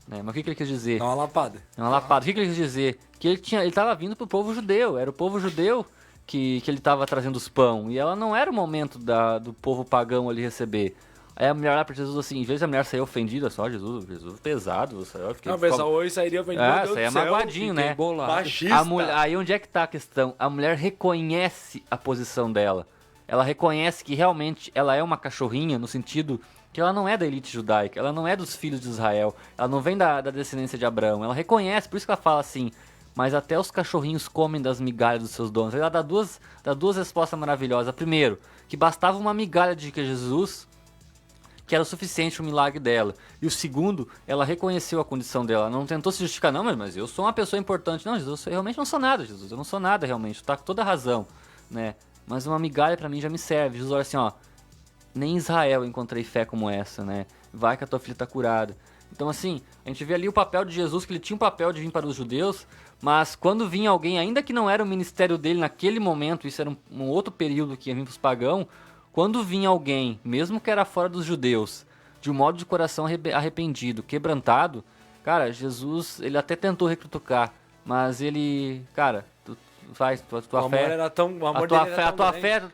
Né? Mas o que ele quis dizer? É uma lapada. O que ele quis dizer? Que ele estava vindo pro povo judeu. Era o povo judeu que ele estava trazendo os pão. E ela não era o momento do povo pagão ali receber. Aí a mulher olha pra Jesus assim, em vez da mulher sair ofendida, só Jesus pesado, eu fiquei... Não, o pessoal hoje sairia ofendido. Saia magoadinho, né? Machista. Aí onde é que tá a questão? A mulher reconhece a posição dela. Ela reconhece que realmente ela é uma cachorrinha, no sentido que ela não é da elite judaica, ela não é dos filhos de Israel, ela não vem da descendência de Abraão. Ela reconhece, por isso que ela fala assim, mas até os cachorrinhos comem das migalhas dos seus donos. Ela dá duas respostas maravilhosas. Primeiro, que bastava uma migalha de Jesus, que era o suficiente o milagre dela. E o segundo, ela reconheceu a condição dela. Ela não tentou se justificar, não, mas eu sou uma pessoa importante. Não, Jesus, eu realmente não sou nada, Jesus. Eu não sou nada realmente, tá com toda a razão, né? Mas uma migalha pra mim já me serve. Jesus olha assim, ó, nem em Israel eu encontrei fé como essa, né? Vai que a tua filha tá curada. Então assim, a gente vê ali o papel de Jesus, que ele tinha um papel de vir para os judeus, mas quando vinha alguém, ainda que não era o ministério dele naquele momento, isso era um outro período que ia vir pros pagãos, quando vinha alguém, mesmo que era fora dos judeus, de um modo de coração arrependido, quebrantado, cara, Jesus, ele até tentou recritucar, mas ele, cara, tua fé era tão,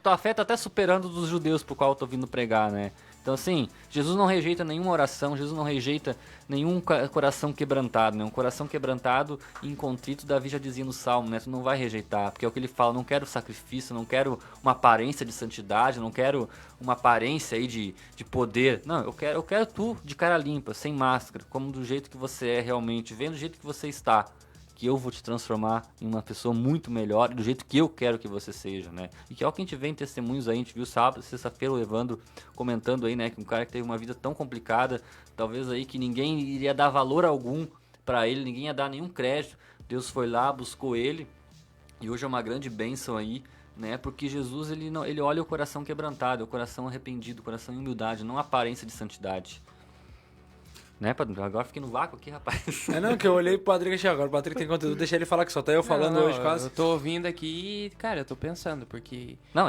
tua fé tá até superando dos judeus por qual eu tô vindo pregar, né? Então assim, Jesus não rejeita nenhuma oração, Jesus não rejeita nenhum coração quebrantado, né? Um coração quebrantado e incontrito, Davi já dizia no Salmo, né? Tu não vai rejeitar, porque é o que ele fala, não quero sacrifício, não quero uma aparência de santidade, não quero uma aparência aí de poder. Não, eu quero tu de cara limpa, sem máscara, como do jeito que você é realmente, vendo do jeito que você está. Que eu vou te transformar em uma pessoa muito melhor, do jeito que eu quero que você seja, né? E que é o que a gente vê em testemunhos aí, a gente viu sábado, sexta-feira, o Evandro comentando aí, né? Que um cara que teve uma vida tão complicada, talvez aí que ninguém iria dar valor algum pra ele, ninguém ia dar nenhum crédito. Deus foi lá, buscou ele, e hoje é uma grande bênção aí, né? Porque Jesus, ele olha o coração quebrantado, o coração arrependido, o coração em humildade, não a aparência de santidade. Né, agora fiquei no vácuo aqui, rapaz. Não, que eu olhei pro Patrick e achei, agora o Patrick tem conteúdo, deixa ele falar, que só tá eu falando hoje quase. Eu tô ouvindo aqui e, cara, eu tô pensando, porque... Não,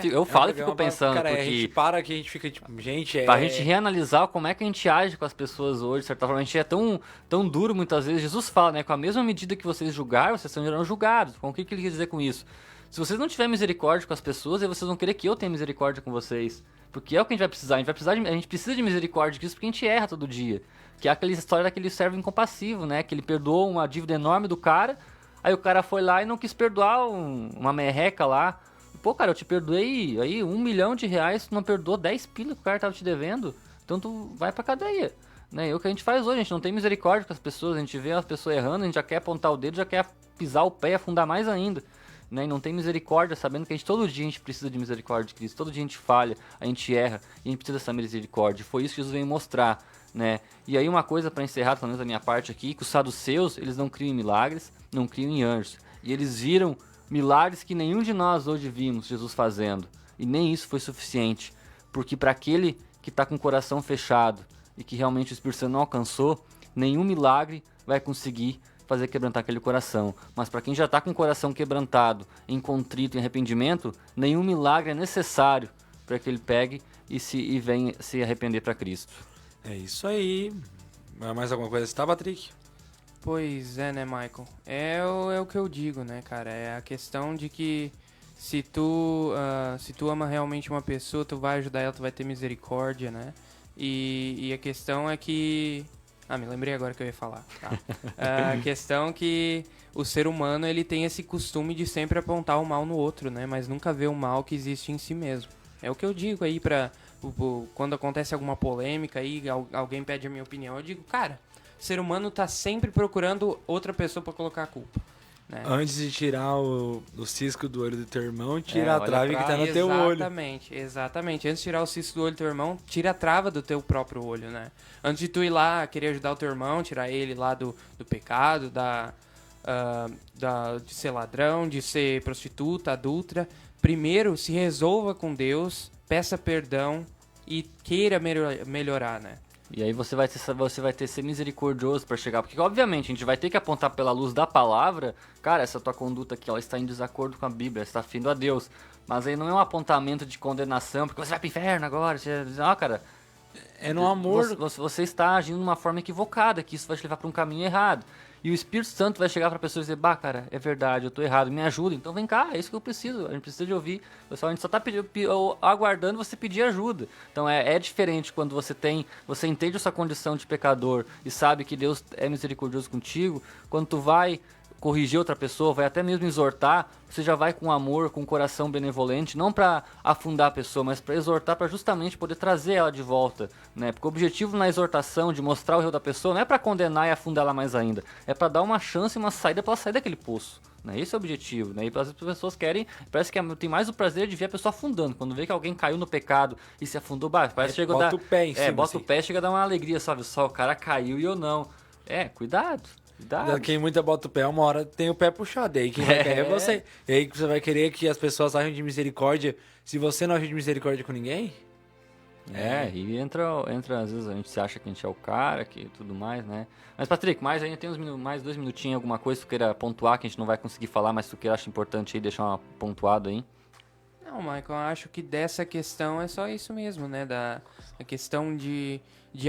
eu falo e fico pensando, cara, porque... a gente para aqui, a gente fica tipo, gente, Pra gente reanalisar como é que a gente age com as pessoas hoje, de certa forma, a gente é tão duro muitas vezes. Jesus fala, né, com a mesma medida que vocês julgaram, vocês serão julgados. Com o que ele quer dizer com isso? Se vocês não tiverem misericórdia com as pessoas, aí vocês vão querer que eu tenha misericórdia com vocês. Porque é o que a gente vai precisar. A gente precisa de misericórdia de Cristo porque a gente erra todo dia. Que é aquela história daquele servo incompassivo, né? Que ele perdoou uma dívida enorme do cara, aí o cara foi lá e não quis perdoar uma merreca lá. Pô, cara, eu te perdoei aí R$1 milhão, tu não perdoou 10 pila que o cara tava te devendo, então tu vai pra cadeia. Né? É o que a gente faz hoje, a gente não tem misericórdia com as pessoas, a gente vê as pessoas errando, a gente já quer apontar o dedo, já quer pisar o pé e afundar mais ainda. Né? E não tem misericórdia, sabendo que todo dia a gente precisa de misericórdia de Cristo, todo dia a gente falha, a gente erra, e a gente precisa dessa misericórdia. Foi isso que Jesus veio mostrar, né? E aí uma coisa para encerrar, pelo menos da minha parte aqui, que os saduceus, eles não criam em milagres, não criam em anjos. E eles viram milagres que nenhum de nós hoje vimos Jesus fazendo. E nem isso foi suficiente, porque para aquele que está com o coração fechado e que realmente o Espírito Santo não alcançou, nenhum milagre vai conseguir fazer quebrantar aquele coração. Mas para quem já está com o coração quebrantado, em contrito, em arrependimento, nenhum milagre é necessário para que ele pegue e venha se arrepender para Cristo. É isso aí. Mais alguma coisa tá, Patrick? Pois é, né, Michael? É o que eu digo, né, cara? É a questão de que se tu ama realmente uma pessoa, tu vai ajudar ela, tu vai ter misericórdia, né? E a questão é que... me lembrei agora que eu ia falar. Tá. A questão é que o ser humano, ele tem esse costume de sempre apontar o mal no outro, né? Mas nunca vê o mal que existe em si mesmo. É o que eu digo aí quando acontece alguma polêmica aí, alguém pede a minha opinião, eu digo, cara, o ser humano tá sempre procurando outra pessoa pra colocar a culpa. Né? Antes de tirar o cisco do olho do teu irmão, tira a trave que tá no teu olho. Exatamente. Antes de tirar o cisco do olho do teu irmão, tira a trava do teu próprio olho, né? Antes de tu ir lá querer ajudar o teu irmão, tirar ele lá do pecado, de ser ladrão, de ser prostituta, adúltera, primeiro se resolva com Deus, peça perdão e queira melhorar, né? E aí você vai ter que ser misericordioso para chegar, porque obviamente a gente vai ter que apontar pela luz da palavra, cara, essa tua conduta aqui, ela está em desacordo com a Bíblia, está ferindo a Deus. Mas aí não é um apontamento de condenação, porque você vai pro inferno agora, cara, É no amor. Você está agindo de uma forma equivocada, que isso vai te levar para um caminho errado. E o Espírito Santo vai chegar para a pessoa e dizer, cara, é verdade, eu tô errado, me ajuda, então vem cá, é isso que eu preciso, a gente precisa de ouvir. Pessoal, a gente só tá aguardando você pedir ajuda. Então é diferente quando você entende a sua condição de pecador e sabe que Deus é misericordioso contigo, quando tu vai corrigir outra pessoa, vai até mesmo exortar, você já vai com amor, com um coração benevolente, não para afundar a pessoa, mas para exortar, para justamente poder trazer ela de volta, né? Porque o objetivo na exortação, de mostrar o erro da pessoa, não é para condenar e afundar ela mais ainda, é para dar uma chance, uma saída para ela sair daquele poço, né? Esse é o objetivo, né? E as pessoas querem, parece que tem mais o prazer de ver a pessoa afundando, quando vê que alguém caiu no pecado e se afundou, parece que chega a dar... Bota o pé em cima, bota assim. o pé, chega a dar uma alegria, sabe? Só o cara caiu e eu não. Cuidado. Quem muita bota o pé, uma hora tem o pé puxado. E aí quem vai cair é você. E aí você vai querer que as pessoas ajam de misericórdia se você não agir de misericórdia com ninguém? E entra, às vezes a gente se acha que a gente é o cara, que tudo mais, né? Mas, Patrick, ainda tem mais 2 minutinhos, alguma coisa que tu queira pontuar, que a gente não vai conseguir falar, mas tu que acha importante aí, deixar uma pontuada aí? Não, Michael, eu acho que dessa questão é só isso mesmo, né? A questão de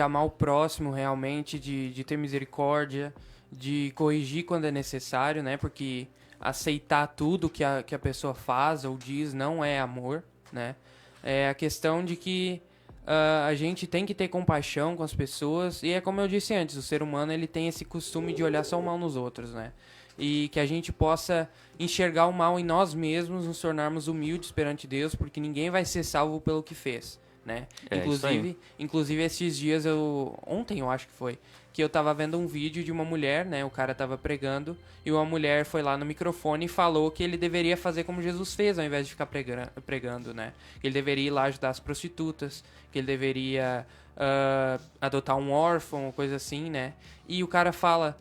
amar o próximo realmente, de ter misericórdia, de corrigir quando é necessário, né? Porque aceitar tudo que a pessoa faz ou diz não é amor, né? É a questão de que a gente tem que ter compaixão com as pessoas. E é como eu disse antes, o ser humano ele tem esse costume de olhar só o mal nos outros, né? E que a gente possa enxergar o mal em nós mesmos, nos tornarmos humildes perante Deus, porque ninguém vai ser salvo pelo que fez, né? Inclusive esses dias ontem eu acho que foi, que eu tava vendo um vídeo de uma mulher, né? O cara tava pregando e uma mulher foi lá no microfone e falou que ele deveria fazer como Jesus fez, ao invés de ficar pregando, né? Que ele deveria ir lá ajudar as prostitutas, que ele deveria adotar um órfão, coisa assim, né? E o cara fala,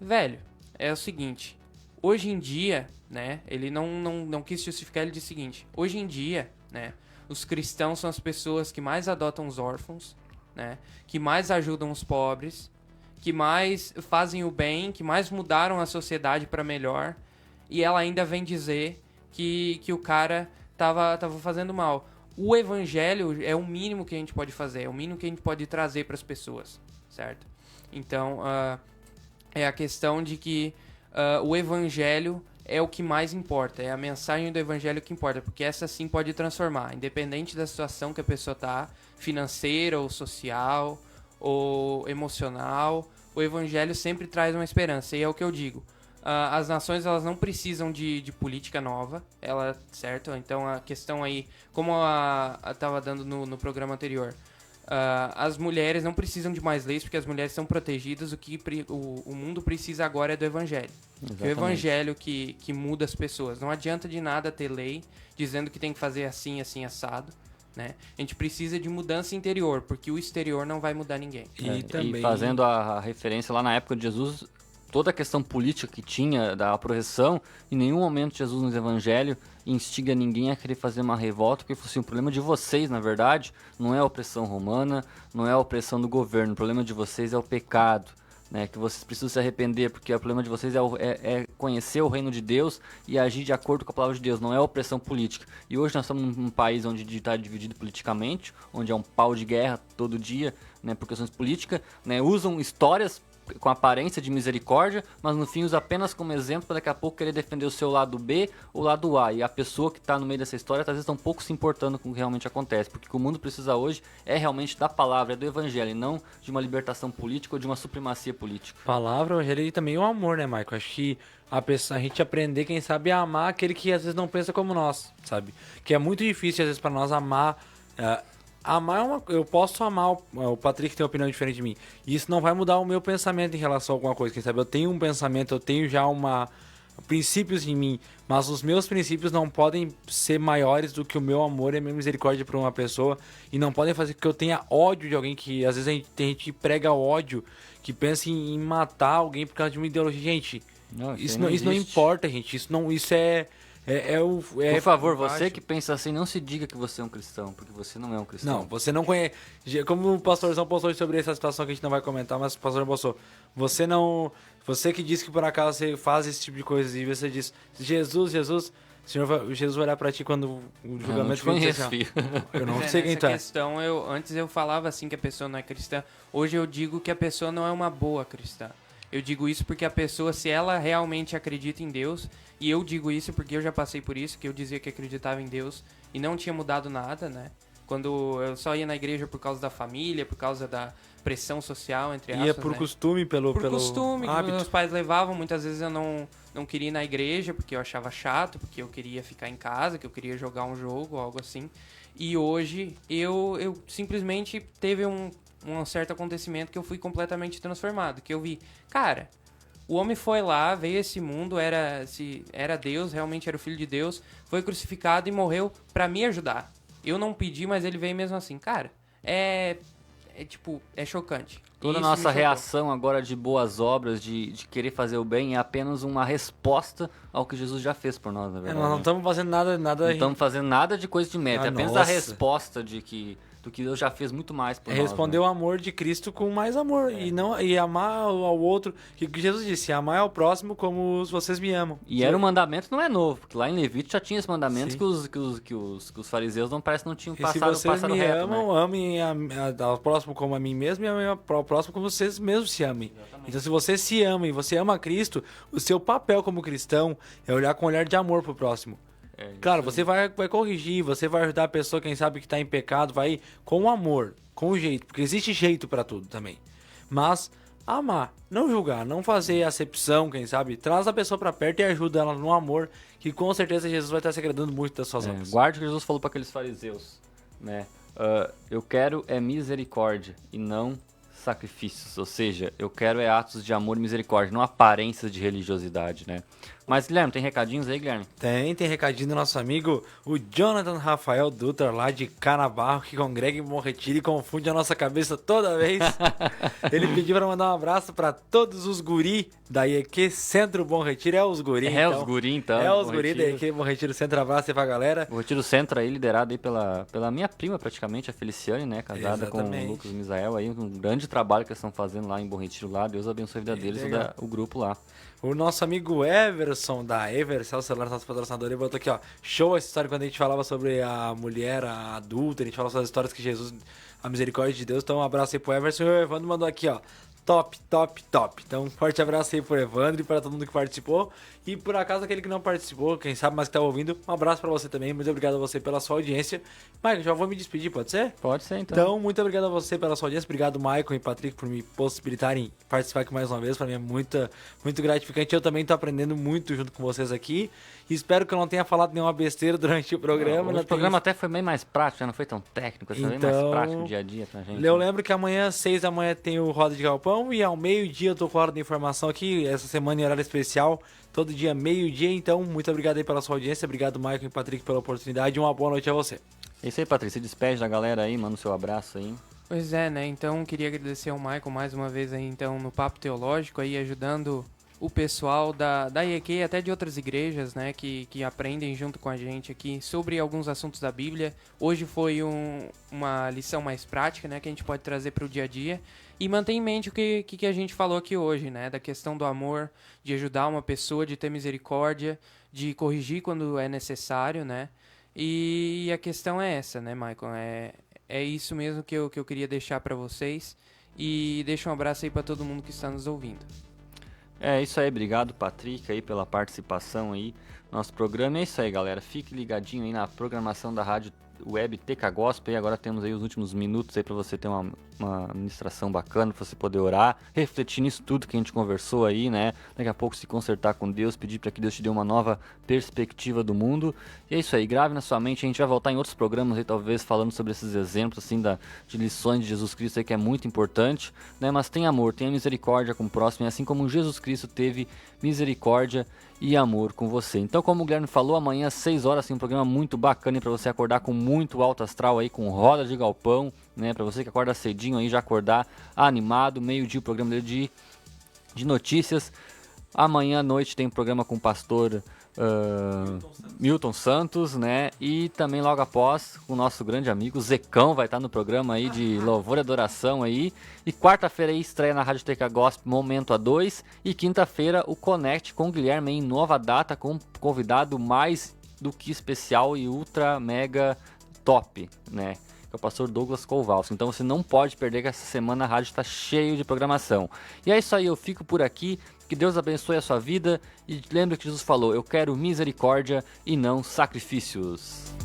velho, é o seguinte, hoje em dia, né? Ele não quis justificar, ele disse o seguinte, hoje em dia, né? Os cristãos são as pessoas que mais adotam os órfãos, né? Que mais ajudam os pobres, que mais fazem o bem, que mais mudaram a sociedade para melhor. E ela ainda vem dizer que o cara tava fazendo mal. O evangelho é o mínimo que a gente pode fazer, é o mínimo que a gente pode trazer para as pessoas, certo? Então, é a questão de que o evangelho é o que mais importa, é a mensagem do evangelho que importa, porque essa sim pode transformar, independente da situação que a pessoa tá, financeira ou social ou emocional, o evangelho sempre traz uma esperança, e é o que eu digo. As nações elas não precisam de política nova, certo? Então a questão aí, como estava dando no programa anterior, as mulheres não precisam de mais leis porque as mulheres são protegidas. O que o mundo precisa agora é do evangelho. É o evangelho que muda as pessoas. Não adianta de nada ter lei dizendo que tem que fazer assim, assim, assado, né? A gente precisa de mudança interior, porque o exterior não vai mudar ninguém. E fazendo a referência lá na época de Jesus, toda a questão política que tinha da opressão, em nenhum momento Jesus no evangelho instiga ninguém a querer fazer uma revolta, porque fosse um problema de vocês, na verdade, não é a opressão romana, não é a opressão do governo, o problema de vocês é o pecado, né, que vocês precisam se arrepender, porque o problema de vocês é conhecer o reino de Deus e agir de acordo com a palavra de Deus, não é a opressão política. E hoje nós estamos num país onde está dividido politicamente, onde é um pau de guerra todo dia, né, por questões políticas, né, usam histórias com aparência de misericórdia, mas no fim usa apenas como exemplo para daqui a pouco querer defender o seu lado B ou lado A. E a pessoa que está no meio dessa história às vezes está um pouco se importando com o que realmente acontece, porque o que o mundo precisa hoje é realmente da palavra, é do evangelho, e não de uma libertação política ou de uma supremacia política. Palavra, evangelho e também o amor, né, Michael? Acho que a gente aprender, quem sabe, a amar aquele que às vezes não pensa como nós, sabe? Que é muito difícil às vezes para nós amar... Amar eu posso amar, o Patrick tem uma opinião diferente de mim, e isso não vai mudar o meu pensamento em relação a alguma coisa, quem sabe eu tenho um pensamento, eu tenho já princípios em mim, mas os meus princípios não podem ser maiores do que o meu amor e a minha misericórdia por uma pessoa, e não podem fazer com que eu tenha ódio de alguém, que às vezes tem gente que prega ódio, que pensa em matar alguém por causa de uma ideologia. Gente, isso não importa, gente, isso é... Por favor, você que pensa assim, não se diga que você é um cristão, porque você não é um cristão. Não, você não conhece. Como o pastorzão postou sobre essa situação que a gente não vai comentar, mas o pastor postou. Você que diz que por acaso você faz esse tipo de coisa e você diz, Jesus, Jesus vai olhar pra ti quando o julgamento Eu não te conheço, filho. Eu não Mas sei quem nessa tu é. questão, antes eu falava assim que a pessoa não é cristã. Hoje eu digo que a pessoa não é uma boa cristã. Eu digo isso porque a pessoa, se ela realmente acredita em Deus, e eu digo isso porque eu já passei por isso, que eu dizia que acreditava em Deus e não tinha mudado nada, né? Quando eu só ia na igreja por causa da família, por causa da pressão social, entre aspas, Ia por né? costume, pelo costume, que hábito. meus pais levavam, muitas vezes eu não queria ir na igreja porque eu achava chato, porque eu queria ficar em casa, que eu queria jogar um jogo, algo assim. E hoje eu simplesmente teve um certo acontecimento que eu fui completamente transformado, que eu vi, cara, o homem foi lá, veio a esse mundo, era Deus, realmente era o Filho de Deus, foi crucificado e morreu pra me ajudar. Eu não pedi, mas ele veio mesmo assim. Cara, é chocante. Toda a Isso me nossa chocou. reação agora de boas obras, de querer fazer o bem, é apenas uma resposta ao que Jesus já fez por nós, na verdade. Nós não estamos fazendo nada. Não estamos fazendo nada de coisa de mérito, é apenas nossa. a resposta do que Deus já fez muito mais por nós. Responder né? o amor de Cristo com mais amor. E amar ao outro. Que Jesus disse, amar ao próximo como vocês me amam. E era um mandamento, não é novo, porque lá em Levítico já tinha esse mandamento Sim. que os fariseus não tinham E se passado vocês me reto, amam, né? amem ao próximo como a mim mesmo e amem ao próximo como vocês mesmos se amem. Então se você se ama e você ama Cristo, o seu papel como cristão é olhar com um olhar de amor pro próximo. Claro, você vai corrigir, você vai ajudar a pessoa, quem sabe que tá em pecado, vai com amor, com jeito, porque existe jeito pra tudo também. Mas amar, não julgar, não fazer acepção, quem sabe, traz a pessoa pra perto e ajuda ela no amor, que com certeza Jesus vai estar se agradando muito das suas obras. Guarde o que Jesus falou para aqueles fariseus, né? Eu quero misericórdia e não sacrifícios, ou seja, eu quero atos de amor e misericórdia, não aparências de religiosidade, né? Mas, Guilherme, tem recadinhos aí, Guilherme? Tem recadinho do nosso amigo, o Jonathan Rafael Dutra, lá de Canabarro, que congrega em Bom Retiro e confunde a nossa cabeça toda vez. Ele pediu pra mandar um abraço pra todos os guri da IEQ Centro Bom Retiro. É os guri, Os guri, então. É os Bom guri da Retiro. IEQ Bom Retiro Centro. Abraço aí pra galera. O Retiro Centro aí, liderado aí pela minha prima, praticamente, a Feliciane, né? Casada Exatamente. com o Lucas Misael aí, um grande trabalho que eles estão fazendo lá em Bom Retiro lá. Deus abençoe a vida deles, legal. o grupo lá. O nosso amigo Everson, da Evercell Celular, nosso patrocinador, ele botou aqui, ó. Show essa história quando a gente falava sobre a mulher, a adulta, a gente falava sobre as histórias que Jesus, a misericórdia de Deus. Então, um abraço aí pro Everson. E o Evandro mandou aqui, ó. Top. Então, um forte abraço aí pro Evandro e para todo mundo que participou. E por acaso, aquele que não participou, quem sabe, mas que tá ouvindo, um abraço pra você também. Muito obrigado a você pela sua audiência. Maicon, já vou me despedir, pode ser? Pode ser, então. Então, muito obrigado a você pela sua audiência. Obrigado, Maicon e Patrick, por me possibilitarem participar aqui mais uma vez. Para mim é muito gratificante. Eu também tô aprendendo muito junto com vocês aqui. E espero que eu não tenha falado nenhuma besteira durante o programa. O programa até foi bem mais prático, já não foi tão técnico, foi bem mais Então, prático dia a dia pra gente. Eu lembro que amanhã, às 6 da manhã, tem o Roda de Galpão. E ao meio-dia eu tô com a hora de informação aqui. Essa semana em horário especial. Todo dia, meio-dia. Então, muito obrigado aí pela sua audiência. Obrigado, Maicon e Patrick, pela oportunidade. Uma boa noite a você. É isso aí, Patrícia. Se despede da galera aí, manda o seu abraço aí. Pois é, né? Então, queria agradecer ao Michael mais uma vez aí, então, no Papo Teológico, aí, ajudando o pessoal da IEQ e até de outras igrejas, né, que aprendem junto com a gente aqui sobre alguns assuntos da Bíblia. Hoje foi uma lição mais prática, né, que a gente pode trazer para o dia a dia. E mantém em mente o que a gente falou aqui hoje, né, da questão do amor, de ajudar uma pessoa, de ter misericórdia, de corrigir quando é necessário, né. E a questão é essa, né, Michael? É isso mesmo que eu queria deixar para vocês. E deixa um abraço aí para todo mundo que está nos ouvindo. É isso aí, obrigado, Patrick, aí pela participação aí no nosso programa. É isso aí, galera. Fique ligadinho aí na programação da Rádio Web TK Gospel. E agora temos aí os últimos minutos aí para você ter uma administração bacana, para você poder orar, refletir nisso tudo que a gente conversou aí, né? Daqui a pouco se consertar com Deus, pedir para que Deus te dê uma nova perspectiva do mundo. E é isso aí, grave na sua mente. A gente vai voltar em outros programas aí, talvez falando sobre esses exemplos assim de lições de Jesus Cristo aí, que é muito importante, né? Mas tem amor, tem misericórdia com o próximo, e assim como Jesus Cristo teve misericórdia e amor com você. Então, como o Guilherme falou, amanhã às 6 horas tem um programa muito bacana para você acordar com muito alto astral aí, com roda de galpão, né? Para você que acorda cedinho aí, já acordar animado. Meio-dia o programa dele de notícias. Amanhã à noite tem um programa com o pastor Milton Santos, né? E também logo após o nosso grande amigo Zecão vai estar no programa aí de louvor e adoração aí. E quarta-feira aí estreia na Rádio TK Gospel Momento A2. E quinta-feira o Connect com o Guilherme em nova data, com um convidado mais do que especial e ultra mega top, né? Que é o pastor Douglas Kowalski. Então você não pode perder, que essa semana a rádio está cheio de programação. E é isso aí, eu fico por aqui. Que Deus abençoe a sua vida. E lembre que Jesus falou: eu quero misericórdia e não sacrifícios.